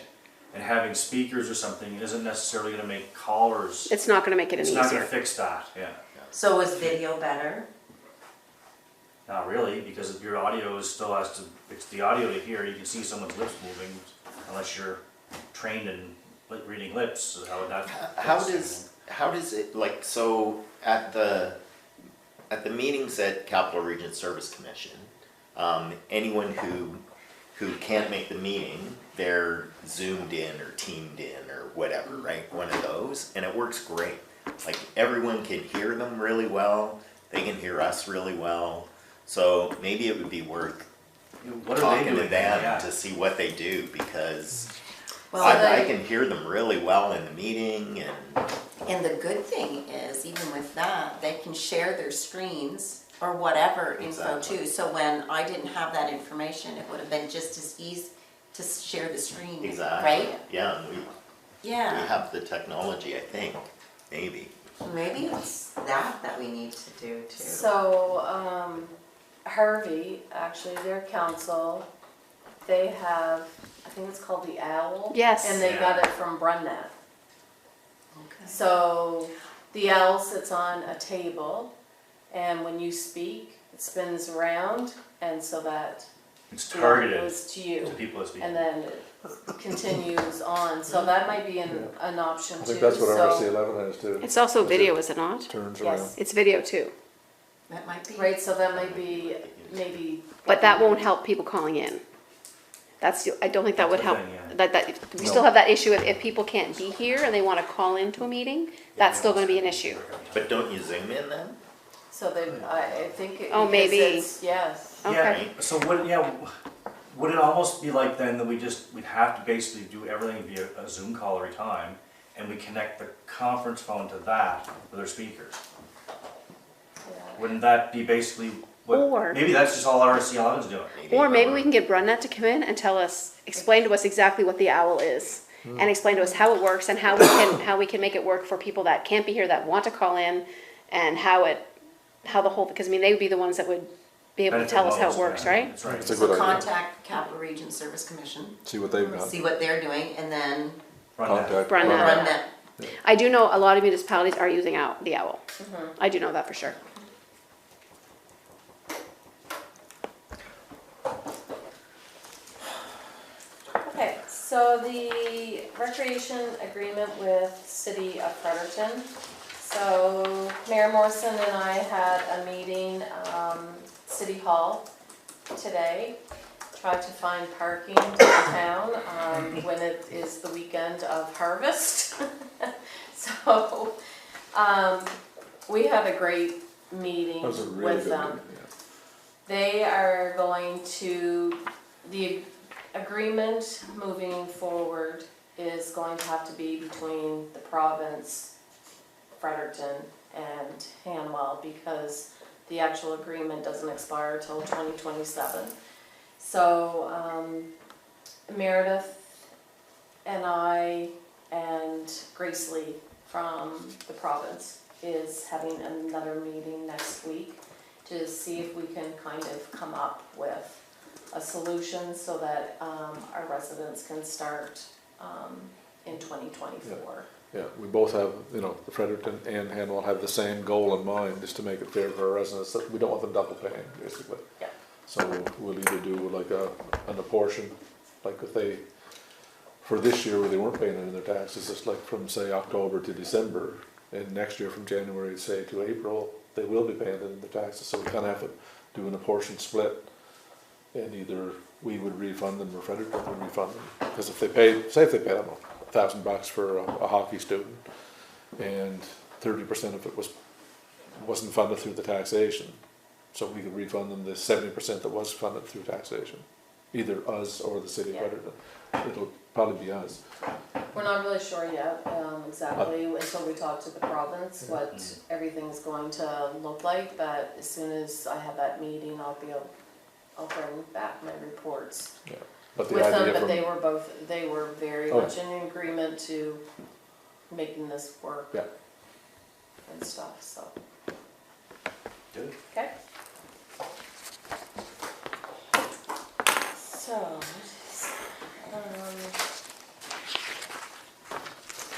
and having speakers or something isn't necessarily gonna make callers, It's not gonna make it any it's not gonna easier. fix that, yeah. So is video better? Not really, because if your audio still has to, it's the audio to hear, you can see someone's lips moving, unless you're trained in reading lips, so how would that? How does it, like, so at the meetings at Capital Region Service Commission, anyone who can't make the meeting, they're zoomed in or teamed in or whatever, right? One of those, and it works great. Like, everyone can hear them really well, they can hear us really well, so maybe it would be worth What are they talking to doing? them Yeah. to see what they do, because Well, I can hear them really well in the meeting, and the good thing is, even with that, they can share their screens or whatever info Exactly. too. So when I didn't have that information, it would have been just as easy to share the screen, exactly, right? yeah, and we Yeah, have the technology, I think, maybe. maybe it's that we need to do too. So, Harvey, actually, their council, they have, I think it's called the Owl. Yes. And they got it from Brunnet. Okay. So, the owl sits on a table, and when you speak, it spins around, and so that It's the owl targeted goes to you, to people that speak. and then it continues on, so that might be an option I too, think that's what so. RC 11 has too. It's also video, is it not? Turns Yes. around. It's video too, That might be. Right, so that might be, maybe. but that won't help people calling in. That's, I don't think that would That's the help. thing, That, we still have that issue if people can't be here and they wanna call into a meeting, that's still gonna be an issue. But don't you zoom in then? So they, I think. Oh, because maybe. it's- Yes. Okay. Yeah, so would it almost be like then that we'd have to basically do everything via a Zoom call every time, and we connect the conference phone to that with our speakers? Yeah. Wouldn't that be basically Or- what, maybe that's just all RC 11's doing? Or maybe we can get Brunnet to come in and tell us, explain to us exactly what the owl is. And explain to us how it works and how we can make it work for people that can't be here, that want to call in, and how the whole, because I mean, they would be the ones that would be able to Benefit tell us how most, it works, yeah, right? That's right. It's a So good idea. contact Capital Region Service Commission, See what they've got. see what they're doing, and then Run that. Contact. Brunnet. run that. I do know a lot of municipalities are using the owl. I do know that for sure. Okay, so the recreation agreement with City of Fredericton. So Mayor Morrison and I had a meeting, City Hall today. Tried to find parking downtown, when it is the weekend of harvest. So, we had a great meeting That was a really with good them. meeting, yeah. They are going to, the agreement moving forward is going to have to be between the province, Fredericton, and Hanwell, because the actual agreement doesn't expire till 2027. So, Meredith and I and Grace Lee from the province is having another meeting next week to see if we can kind of come up with a solution so that our residents can start in 2024. Yeah, we both have, the Fredericton and Hanwell have the same goal in mind, is to make it fair for our residents, that we don't want them double paying, basically. Yeah. So we'll either do like an apportion, like if they, for this year where they weren't paying any of their taxes, it's like from say October to December, and next year from January, say to April, they will be paying in the taxes, so we kind of have to do an apportion split. And either we would refund them or Fredericton would refund them, because if they paid, say if they paid, I don't know, $1,000 for a hockey student, and 30% of it wasn't funded through the taxation, so we could refund them the 70% that was funded through taxation, either us or the city of Yeah. Fredericton. It'll probably be us. We're not really sure yet, exactly, until we talk to the province, what everything's going to look like, but as soon as I have that meeting, I'll bring back my reports Yeah. But the with them, idea but from, they were very Oh. much in agreement to making this work. Yeah. And stuff, so. Good. Okay. So,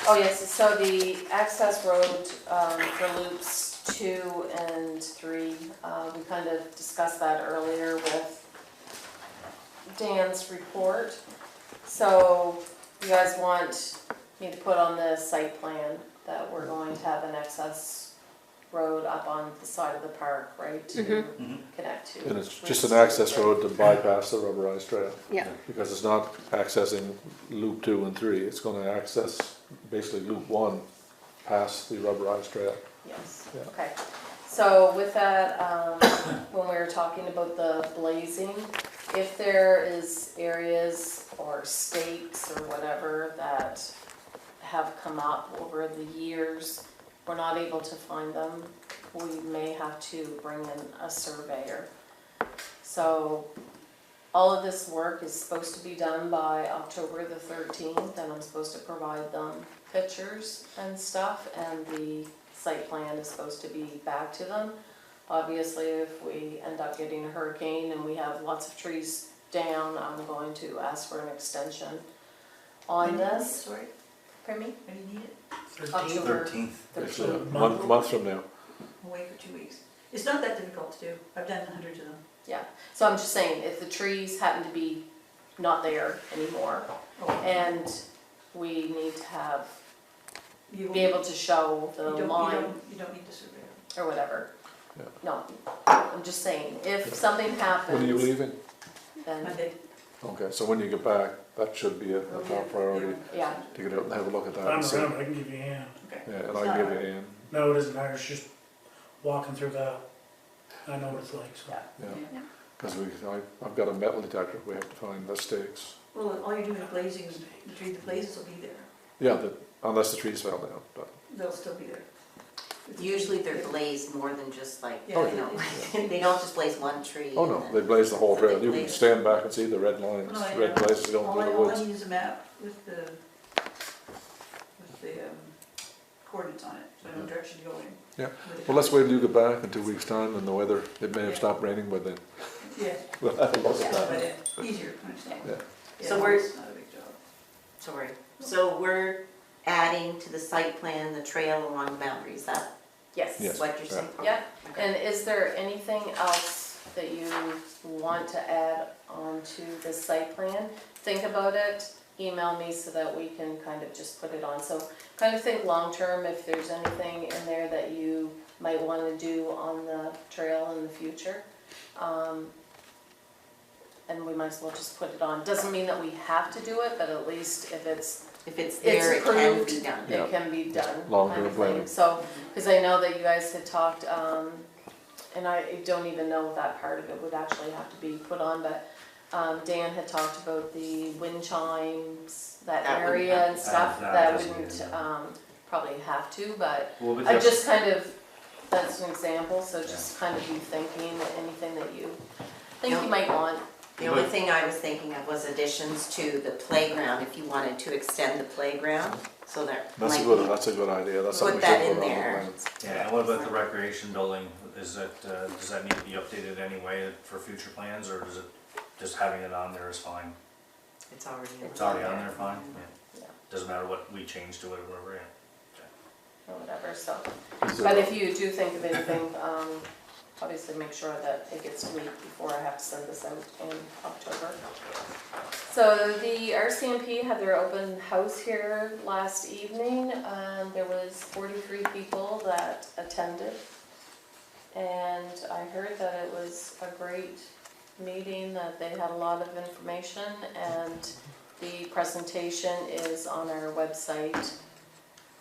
oh yes, so the access road, for loops 2 and 3, we kind of discussed that earlier with Dan's report. So, you guys want me to put on the site plan that we're going to have an access road up on the side of the park, right, to Mhm. connect to. and it's just an access road to bypass the rubberized trail. Yeah. Because it's not accessing loop 2 and 3, it's gonna access basically loop 1 past the rubberized trail. Yes, Yeah. okay. So with that, when we were talking about the blazing, if there is areas or stakes or whatever that have come up over the years, we're not able to find them, we may have to bring in a surveyor. So all of this work is supposed to be done by October the 13th, and I'm supposed to provide them pictures and stuff, and the site plan is supposed to be back to them. Obviously, if we end up getting a hurricane and we have lots of trees down, I'm going to ask for an extension on this. Sorry. Pardon me? When do you need it? 13th, October 13th. It's thirteenth. a month from now. I'll wait for 2 weeks. It's not that difficult to do. I've done hundreds of them. So I'm just saying, if the trees happen to be not there anymore, Oh, and we need to have, you be able to show the you line don't need the surveyor. or whatever. Yeah. No, I'm just saying, if something happens. When are you leaving? Then, Monday. Okay, so when you get back, that should be a top priority, yeah, to get out and have a look at that I'm and see. around, I can give you a hand. Okay. Yeah, and I'll give you a hand, No, it isn't hard, it's just walking through that. I know what it's like, so. Yeah. yeah. Cause I've got a metal detector, we have to find the stakes. Well, all you're doing is blazing, the blazes will be there. Yeah, unless the trees fell down, but, They'll still be there. Usually they're blazed more than just like, you Yeah. know, they don't just blaze one tree. oh and no, then- they blaze the whole So they trail, you can blaze- stand back and see the red lines, No, I red know. blazes going All through I, the all I woods. need is a map with the coordinates on it, so I know direction to go in. Yeah. With the Well, let's wait compass. till you get back in 2 weeks' time, and the weather, it may have Yeah. stopped raining by then. Yeah, We'll have a look at that. but easier to understand. Yeah. Yeah, So we're- it's not a big job. Sorry, so we're adding to the site plan the trail along the boundary, is that yes. Yes. what you're saying? Yeah, Okay. and is there anything else that you want to add onto the site plan? Think about it, email me so that we can kind of just put it on. So kind of think long-term, if there's anything in there that you might want to do on the trail in the future. And we might as well just put it on. Doesn't mean that we have to do it, but at least if it's If it's there, it can approved, be done. Yeah. it can be done. Long-term kind of thing. planning. So, because I know that you guys had talked, and I don't even know if that part of it would actually have to be put on, but Dan had talked about the wind chimes, that That wouldn't area have and to- stuff, that that doesn't wouldn't, need probably have to, but Well, but I that's- just kind of, that's an example, so just kind of be thinking anything that you think you Yeah. might want. The only thing I was thinking of was additions to the playground, if you wanted to extend the playground, so that That's a might good, be, that's a good idea, that's put something we that should in put on the there. plan. Yeah, and what about the recreation building? Is that, does that need to be updated anyway for future plans, or is it, just having it on there is fine? It's already. It's already on there, fine? Yeah. Doesn't matter what we change to it or whatever, yeah. Or whatever, so. Is But there- if you do think of anything, obviously make sure that it gets tweaked before I have to send this out in October. So the RCMP had their open house here last evening. There was 43 people that attended. And I heard that it was a great meeting, that they had a lot of information, and the presentation is on our website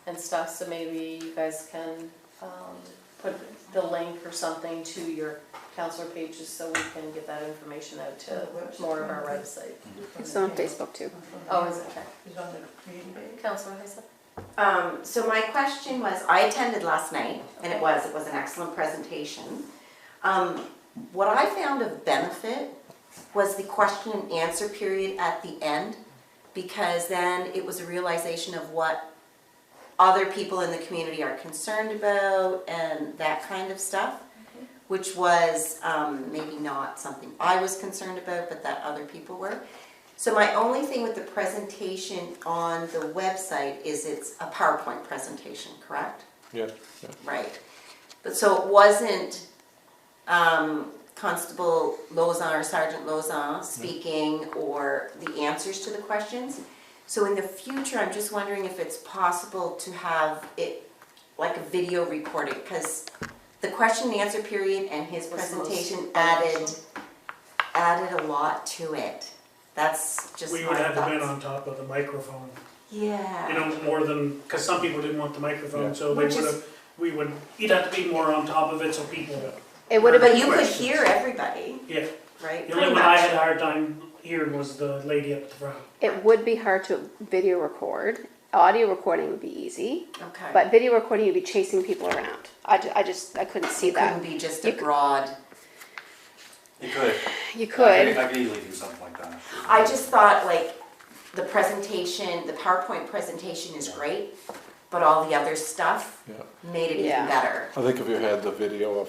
and stuff, so maybe you guys can put the link or something to your counselor pages so we can get that information out to more of our website. It's on Facebook too. Oh, is it? Okay. Is it on the community page? Counselor Heisler? So my question was, I attended last night, and it was an excellent presentation. What I found of benefit was the question and answer period at the end, because then it was a realization of what other people in the community are concerned about and that kind of stuff, which was maybe not something I was concerned about, but that other people were. So my only thing with the presentation on the website is it's a PowerPoint presentation, correct? Yeah, yeah. Right. But so it wasn't Constable Lauzon or Sergeant Lauzon speaking or the answers to the questions. So in the future, I'm just wondering if it's possible to have it like a video recording, because the question and answer period and his Was the most presentation beneficial. added a lot to it. That's just We my would have been thoughts. on top of the microphone, Yeah. you know, more than, because some people didn't want the microphone, Yeah. so they Which is- would have, you'd have to be more on top of it so people, It would have But been, you could hear everybody, yeah. right? The only Pretty one I much. had a hard time hearing was the lady up the front. it would be hard to video record. Audio recording would be easy, Okay. but video recording, you'd be chasing people around. I couldn't see It that. couldn't be just a You could- broad. You could. You could. I could easily do something like that. I just thought like the presentation, the PowerPoint presentation is great, but all the other stuff Yeah. made it Yeah. even better. I think if you had the video of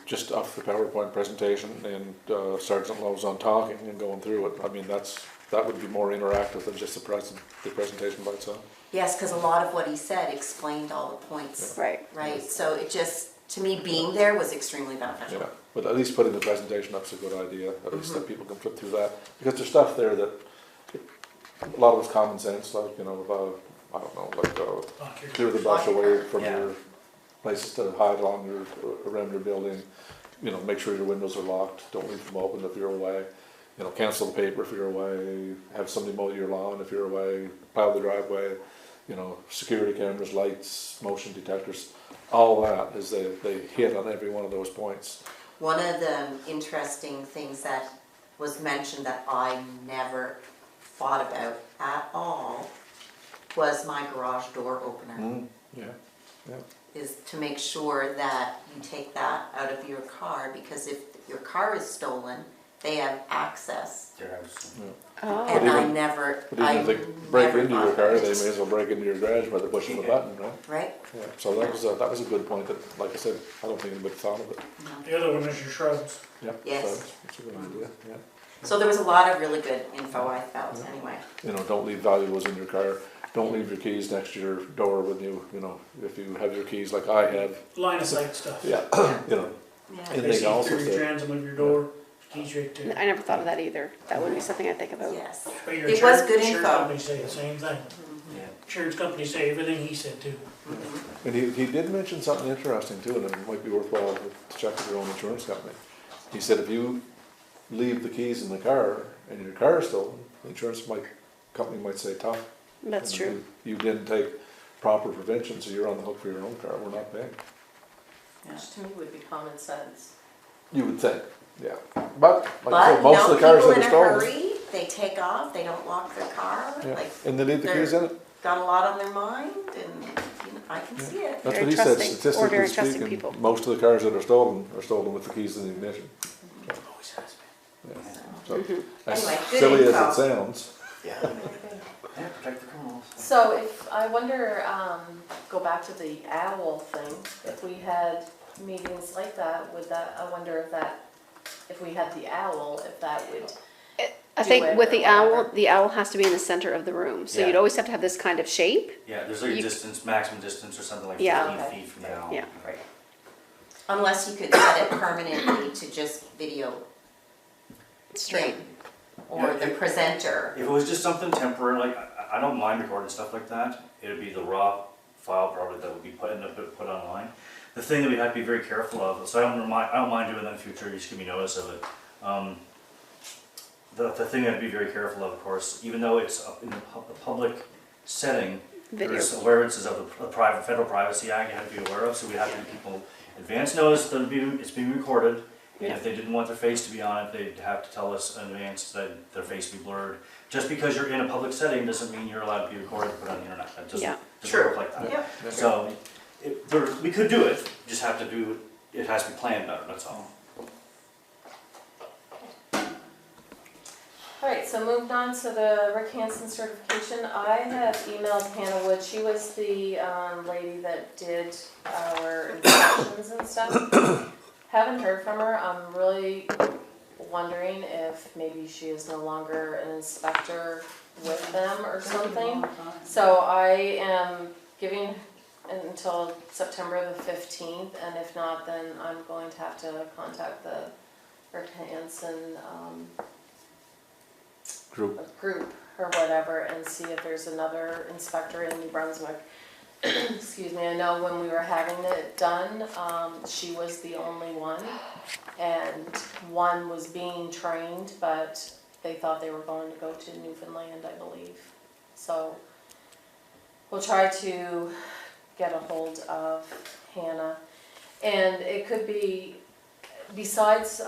just of the PowerPoint presentation and Sergeant Lowe's on talking and going through it, I mean, that's that would be more interactive than just the presentation by itself. Yes, because a lot of what he said explained all the points, Right. right? So it just, to me, being there was extremely beneficial. Yeah, but at least putting the presentation up's a good idea, at least that people can flip through that, because there's stuff there that, a lot of it's common sense, like, you know, I don't know, like, clear the brush away from Yeah. your places to hide along your, around your building, you know, make sure your windows are locked, don't leave them open if you're away, you know, cancel the paper if you're away, have somebody mow your lawn if you're away, plow the driveway, you know, security cameras, lights, motion detectors, all that is they hit on every one of those points. One of the interesting things that was mentioned that I never thought about at all was my garage door opener. Yeah, yeah. Is to make sure that you take that out of your car, because if your car is stolen, they have access. Oh. And I even- never, But I even if they break never into your thought car, of they it. may as well break into your garage by the pushing of the button, right? Right? Yeah, so that was a good point that, like I said, I don't think anybody thought of it. The other one is your shrubs. Yeah. Yes. So that's a good idea, yeah. So there was a lot of really good info, I felt, anyway. You know, don't leave valuables in your car, don't leave your keys next to your door when you know, if you have your keys like I have, Line of sight stuff. yeah, you know. Yeah. And They they see also through your say, transom of your door, keys right there. I never thought of that either. That would be something I think about. Yes. But your It was good insurance info. companies say the same thing. Yeah. Insurance companies say everything he said too. and he did mention something interesting too, and it might be worthwhile to check with your own insurance company. He said if you leave the keys in the car and your car is stolen, the insurance company might say tough. That's And true. You didn't take proper prevention, so you're on the hook for your own car, we're not paying. Which to me would be common sense. You would think, yeah. But, like I But, said, you most know, of the cars people that in are a stolen. hurry, they take off, they don't lock their car, Yeah, like, and they leave the keys in it. got a lot on their mind, and, you know, I can see it. That's Very what he said, trusting, or statistically very trusting speaking, people. most of the cars that are stolen with the keys in the ignition. Always has been. Yeah. So, as Anyway, good silly as info. it sounds, Yeah. Yeah, protect the criminals. So if, I wonder, go back to the owl thing, if we had meetings like that, I wonder if we had the owl, if that would, I do think it with or the whatever. owl has to be in the center of the room. So Yeah. you'd always have to have this kind of shape. Yeah, there's like a You- distance, maximum distance or something like Yeah. 15 Okay. feet from the owl. Yeah. right, Unless you could set it permanently to just video Straight. him or the presenter. If it was just something temporary, like, I don't mind recording stuff like that, it'd be the raw file probably that would be put online. The thing that we have to be very careful of, so I don't mind doing that in the future, you just give me notice of it. The thing that I'd be very careful of course, even though it's up in a public setting, Video. there's awarenesses of the Federal Privacy Act you have to be aware of, so we have to give people advance notice that it's being recorded. And if they didn't want their face to be on it, they'd have to tell us in advance that their face be blurred. Just because you're in a public setting doesn't mean you're allowed to be recorded and put on the internet. That Yeah. doesn't work like that. Yep. So, we could do it, just have to do, it has to be planned better, that's all. Alright, so moved on to the Rick Hansen certification. I have emailed Hannah Wood, she was the lady that did our inspections and stuff. Haven't heard from her, I'm really wondering if maybe she is no longer an inspector with them or something. So I am giving until September the 15th, and if not, then I'm going to have to contact the Rick Hansen group. group or whatever and see if there's another inspector in New Brunswick. Excuse me, I know when we were having it done, she was the only one, and one was being trained, but they thought they were going to go to Newfoundland, I believe. So we'll try to get a hold of Hannah. And it could be, besides,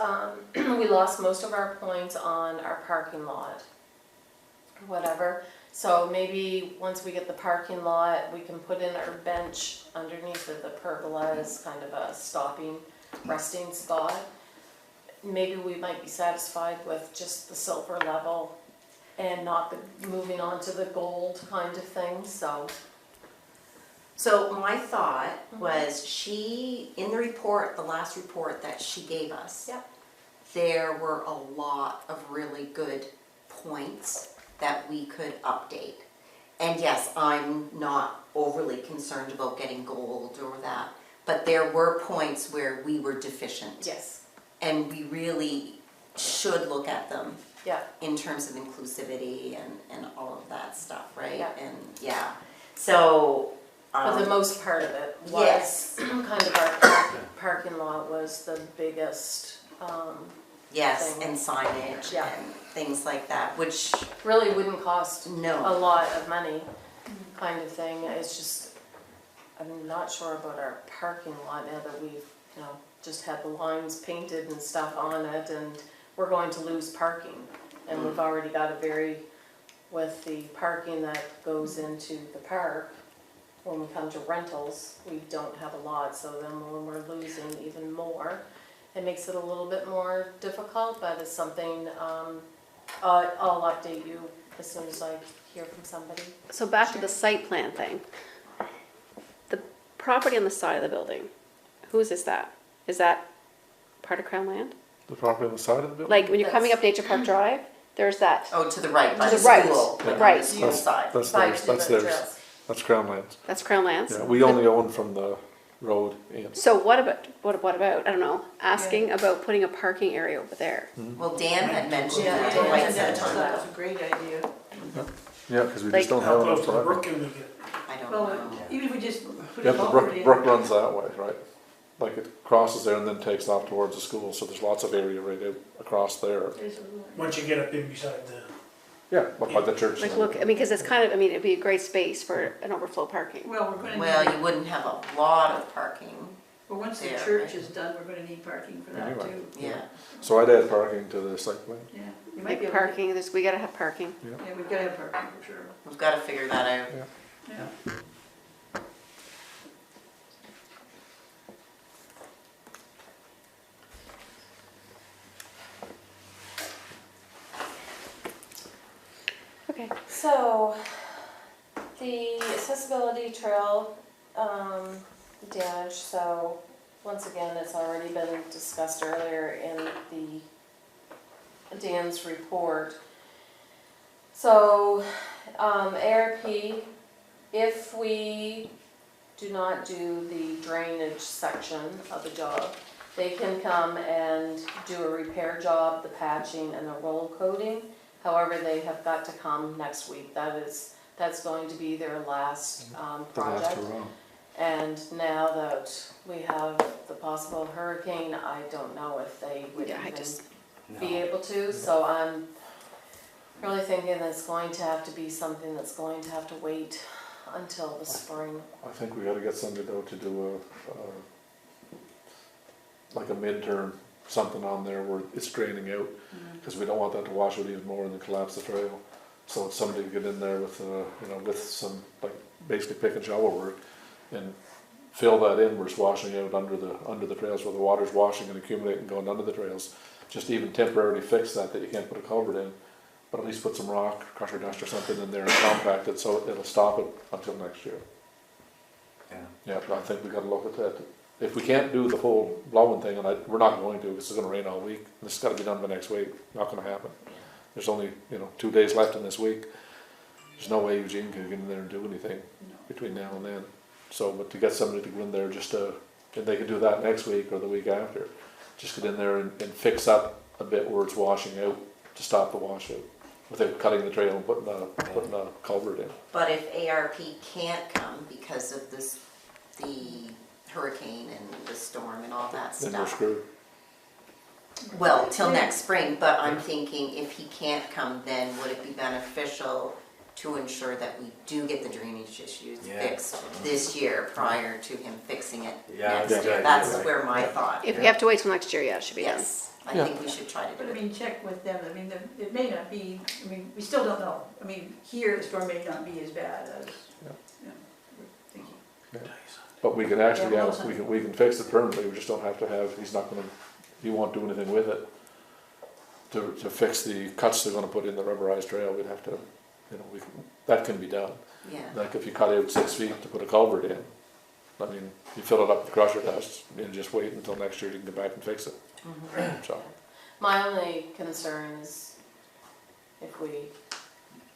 we lost most of our points on our parking lot, whatever. So maybe once we get the parking lot, we can put in our bench underneath of the pergola as kind of a stopping, resting spot. Maybe we might be satisfied with just the silver level and not the moving on to the gold kind of thing, so. So my thought was she, in the report, the last report that she gave us, Yep. there were a lot of really good points that we could update. And yes, I'm not overly concerned about getting gold or that, but there were points where we were deficient. Yes, And we really should look at them yeah, in terms of inclusivity and all of that stuff, right? Yeah. And, yeah, so. but the most part of it was, Yes. kind of our parking lot was the biggest, Yes, thing. and signage Yeah. and things like that, which, really wouldn't cost a no, lot of money, kind of thing. It's just, I'm not sure about our parking lot now that we've, just had the lines painted and stuff on it, and we're going to lose parking. And we've already got with the parking that goes into the park, when we come to rentals, we don't have a lot, so then when we're losing even more, it makes it a little bit more difficult, but it's something, I'll update you as soon as I hear from somebody. So back to the site plan thing. The property on the side of the building, whose is that? Is that part of Crown Land? The property on the side of the building? Like when you're coming up Nature Park Drive, there's that, oh, to the right, by To the the right, school, like on right. the school side. That's By theirs, to that's the theirs. trails. That's Crown Lands. that's Crown Lands. Yeah, we only own from the road in. So what about, I don't know, asking about putting a parking area over there? Well, Dan had mentioned Yeah, that, Dan the right had side mentioned of that. That's a great idea. Yeah, because we Like- just don't How have close enough to the brook parking. can we get? I don't Well, know. even if we just put Yeah, a the culvert in. brook runs that way, right? Like it crosses there and then takes off towards the school, so there's lots of area right out across there. There's a- Once you get up in beside the, Yeah, but by the church. Like look, I mean, because it's kind of, I mean, it'd be a great space for an overflow parking. Well, we're gonna Well, need, you wouldn't have a lot of parking, well, once the there, church right? is done, we're gonna need parking for that Anyway. too. yeah. So I'd add parking to the site plan. Yeah, you might be Like able to, parking, we gotta have parking. yeah, we've gotta have parking for sure, We've got to figure that out. yeah. Okay. So, the accessibility trail, damage, so, once again, it's already been discussed earlier in Dan's report. So, ARP, if we do not do the drainage section of the job, they can come and do a repair job, the patching and the roll coating. However, they have got to come next week. That's going to be their last The last project. hurrah. And now that we have the possible hurricane, I don't know if they would Yeah, I even just, be able to. So I'm really thinking it's going to have to be something that's going to have to wait until the spring. I think we gotta get somebody though to do like a midterm, something on there where it's draining out. Because we don't want that to wash out even more and then collapse the trail. So it's somebody to get in there with, with some, like, basically pick and shovel work and fill that in where it's washing out under the trails, where the water's washing and accumulating going under the trails. Just even temporarily fix that you can't put a culvert in, but at least put some rock, crusher dust or something in there and compact it so it'll stop it until next year. Yeah. Yeah, but I think we gotta look at that. If we can't do the whole blowing thing, and we're not going to, because it's gonna rain all week, this has gotta be done by next week, not gonna happen. There's only, 2 days left in this week. There's no way Eugene can get in there and do anything between now and then. So, but to get somebody to go in there and they could do that next week or the week after, just get in there and fix up a bit where it's washing out to stop the washout, without cutting the trail and putting a culvert in. But if ARP can't come because of the hurricane and the storm and all that Then we're stuff. screwed. Well, till next spring, but I'm thinking if he can't come, then would it be beneficial to ensure that we do get the drainage issues Yeah. fixed this year prior to him fixing it Yeah, next that's a year? good That's idea, right? where my thought. if we have to wait till next year, yeah, it should be done. Yes, I Yeah. think we should try to But do I it. mean, check with them, I mean, it may not be, I mean, we still don't know. I mean, here, the storm may not be as bad as, we're thinking. But we can actually, Yeah, have we can fix it permanently, we just don't have to have, he won't do anything with it. To fix the cuts they're gonna put in the rubberized trail, we'd have to, that can be done. Yeah, Like if you cut out 6 feet to put a culvert in, I mean, you fill it up with crusher dust and just wait until next year you can go back and fix it. So, My only concern is if we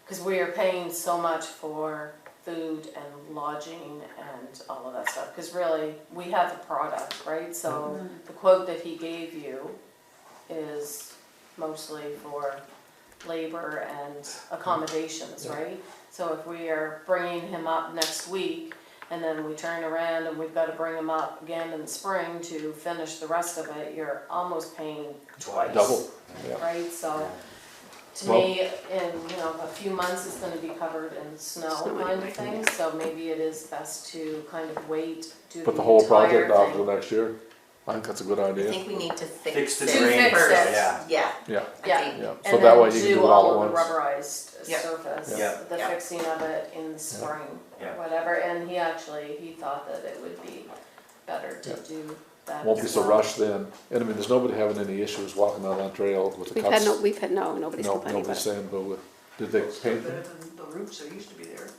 cause we are paying so much for food and lodging and all of that stuff, cause really, we have the product, right? So the quote that he gave you is mostly for labor and accommodations, right? So if we are bringing him up next week, and then we turn around and we've gotta bring him up again in the spring to finish the rest of it, you're almost paying twice. Double, yeah. Right, so, to Well- me, in, a few months, it's gonna be covered in snow Snow kind of anyway. thing, so maybe it is best to kind of wait, do the Put the whole entire project off thing. till next year. I think that's a good I idea. think we need to Fix fix the it drainage, first. yeah. Yeah, Yeah, I Yeah. think. yeah. So And that then way you can do it all all of at the once. rubberized Yeah. surface, Yeah. the Yeah. fixing of it in the spring, Yeah. or whatever, and he thought that it would be better to Yeah. do that Won't be as so well. rushed then. And I mean, there's nobody having any issues walking down that trail with the We've cuts. had nobody's No, complaining about nobody's it. saying, but did they paint Better them? than the roofs that used to be there.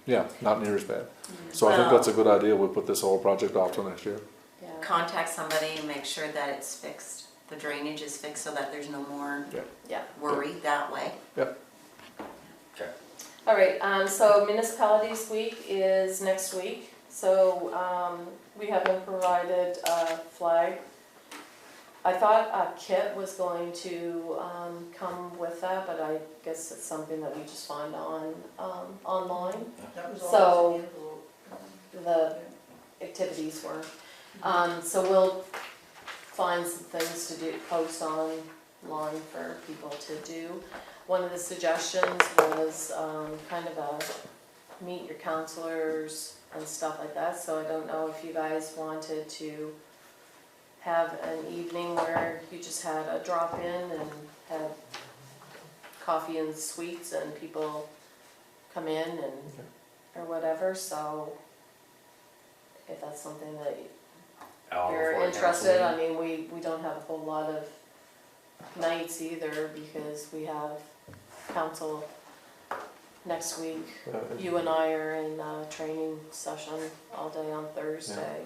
Yeah, not near as bad. So I think Well- that's a good idea. We'll put this whole project off till next year. Yeah. Contact somebody and make sure that it's fixed, the drainage is fixed so that there's no more Yeah. worry that way. All right, so municipalities week is next week, so, we have been provided a flag. I thought a kit was going to, come with that, but I guess it's something that we just find on, online, That was all. So- in the envelope. the activities were. So we'll find some things to do, post online for people to do. One of the suggestions was kind of a meet your counselors and stuff like that, so I don't know if you guys wanted to have an evening where you just had a drop-in and had coffee and sweets and people come in and, or whatever, so if that's something that you're interested, I mean, we don't have a whole lot of nights either, because we have council next week. You and I are in a training session all day on Thursday.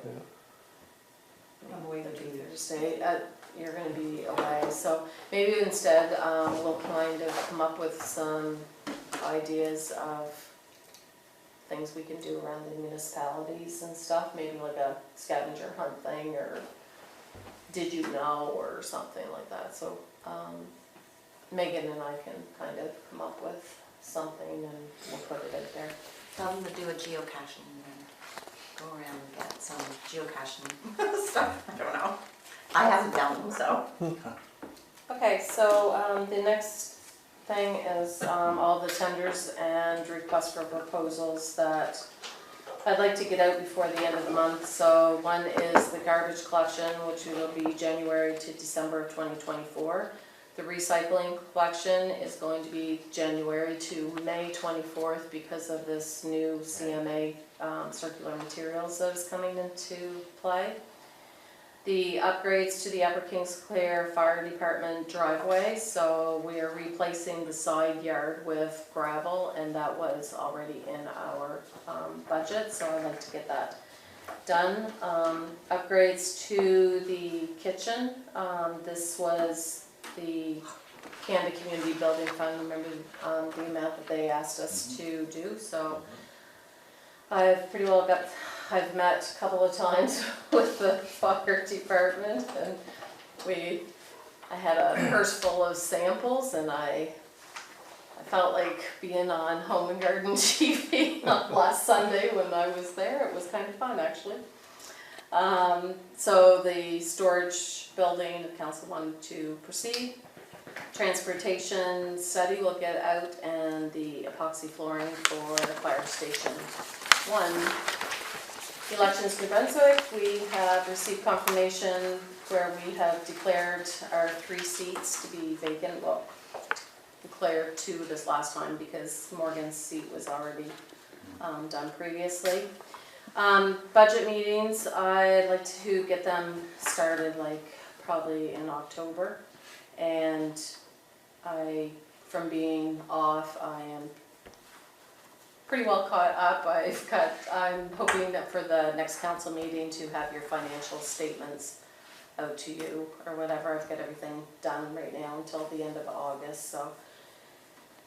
I'm away the 2 years. Thursday, you're gonna be away, so maybe instead, we'll kind of come up with some ideas of things we can do around the municipalities and stuff, maybe like a scavenger hunt thing, or did you know, or something like that, so, Megan and I can kind of come up with something and we'll put it out there. Tell them to do a geocaching and go around and get some geocaching stuff, I don't know. I haven't done them, so. Okay, so, the next thing is, all the tenders and requests for proposals that I'd like to get out before the end of the month. So one is the garbage collection, which will be January to December of 2024. The recycling collection is going to be January to May 24th because of this new CMA circular materials that is coming into play. The upgrades to the Upper Kings Clear Fire Department driveway, so we are replacing the side yard with gravel, and that was already in our budget, so I'd like to get that done. Upgrades to the kitchen, this was the Canada Community Building Fund, remember the amount that they asked us to do, so I've pretty well got, I've met a couple of times with the fire department, and I had a purse full of samples, and I felt like being on Home and Garden TV last Sunday when I was there. It was kind of fun, actually. So the storage building, the council wanted to proceed. Transportation study will get out, and the epoxy flooring for Fire Station 1. Elections New Brunswick, we have received confirmation where we have declared our 3 seats to be vacant. Well, declared 2 this last time because Morgan's seat was already done previously. Budget meetings, I'd like to get them started like probably in October. And from being off, I am pretty well caught up. I'm hoping that for the next council meeting to have your financial statements out to you or whatever. I've got everything done right now until the end of August, so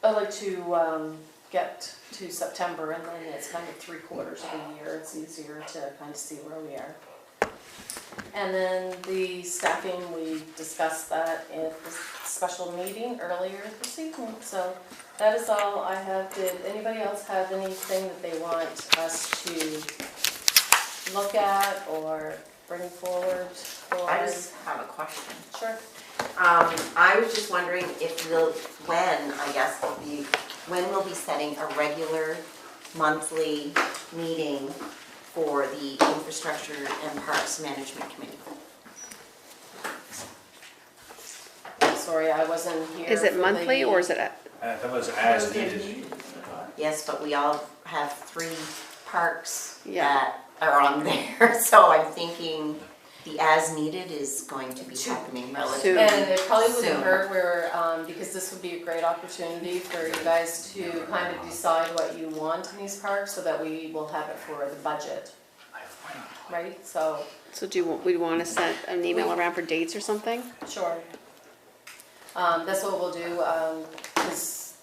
I like to get to September, and then it's kind of 3/4 of the year. It's easier to kind of see where we are. And then the staffing, we discussed that in the special meeting earlier this evening. So that is all I have. Did anybody else have anything that they want us to look at or bring forward? For... I just have a question. Sure. I was just wondering if when we'll be setting a regular monthly meeting for the Infrastructure and Parks Management Committee. Sorry, I wasn't here. Is it for monthly the- or is it That was as Thursday needed. meeting. Yes, but we all have 3 parks Yeah. that are on there, so I'm thinking the as needed is going to be happening relatively And it probably wouldn't soon. hurt where, because this would be a great opportunity for you guys to kind of decide what you want in these parks so that we will have it for the budget, right? So, so we want to send an email around for dates or something? sure. That's what we'll do, because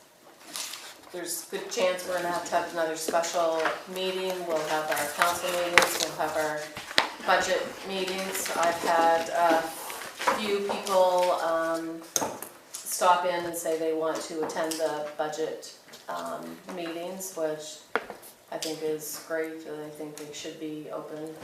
there's a good chance we're gonna have another special meeting. We'll have our council meetings, we'll have our budget meetings. I've had a few people stop in and say they want to attend the budget meetings, which I think is great, and I think they should be open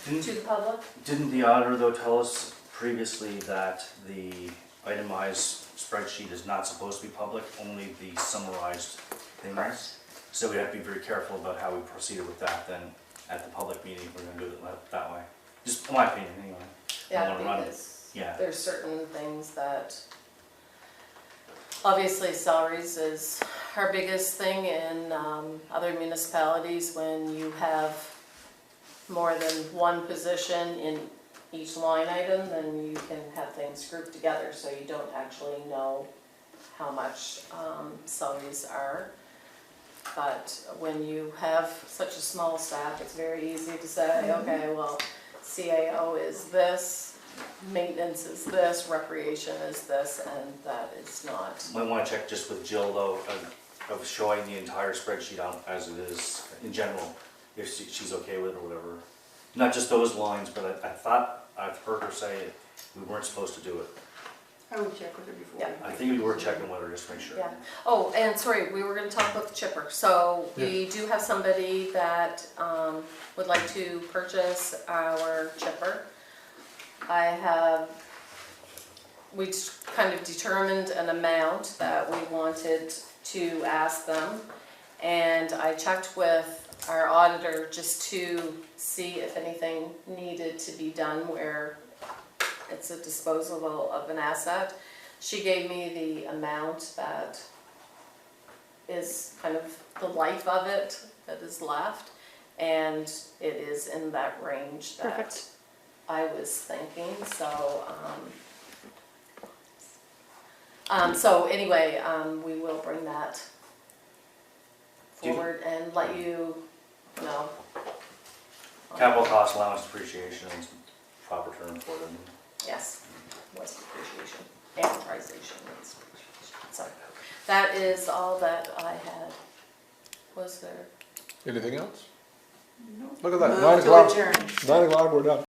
to the public. Didn't the auditor though tell us previously that the itemized spreadsheet is not supposed to be public, only the summarized things? So we have to be very careful about how we proceed with that then at the public meeting, we're gonna do it that way. Just my opinion, anyway. Yeah, wanna run it. because Yeah. there's certain things that, obviously salaries is our biggest thing in other municipalities. When you have more than one position in each line item, then you can have things grouped together, so you don't actually know how much salaries are. But when you have such a small staff, it's very easy to say, okay, well, CAO is this, maintenance is this, recreation is this, and that is not. Might wanna check just with Jill though, of showing the entire spreadsheet out as it is in general, if she's okay with it or whatever. Not just those lines, but I thought I've heard her say we weren't supposed to do it. I would check with her before. Yeah. I think we were checking with her, just to make sure. Yeah. Oh, and sorry, we were gonna talk about the chipper. So we do have somebody that would like to purchase our chipper. We kind of determined an amount that we wanted to ask them. And I checked with our auditor just to see if anything needed to be done where it's a disposal of an asset. She gave me the amount that is kind of the life of it that is left, and it is in that range that Perfect. I was thinking, so anyway, we will bring that forward and let you know. Capital cost allowance depreciation is proper term for them. Yes, was depreciation, amortization, was depreciation, sorry. That is all that I had. Was there? Anything else? Look at that, Move 9 to o'clock, adjourn. 9 o'clock, we're done.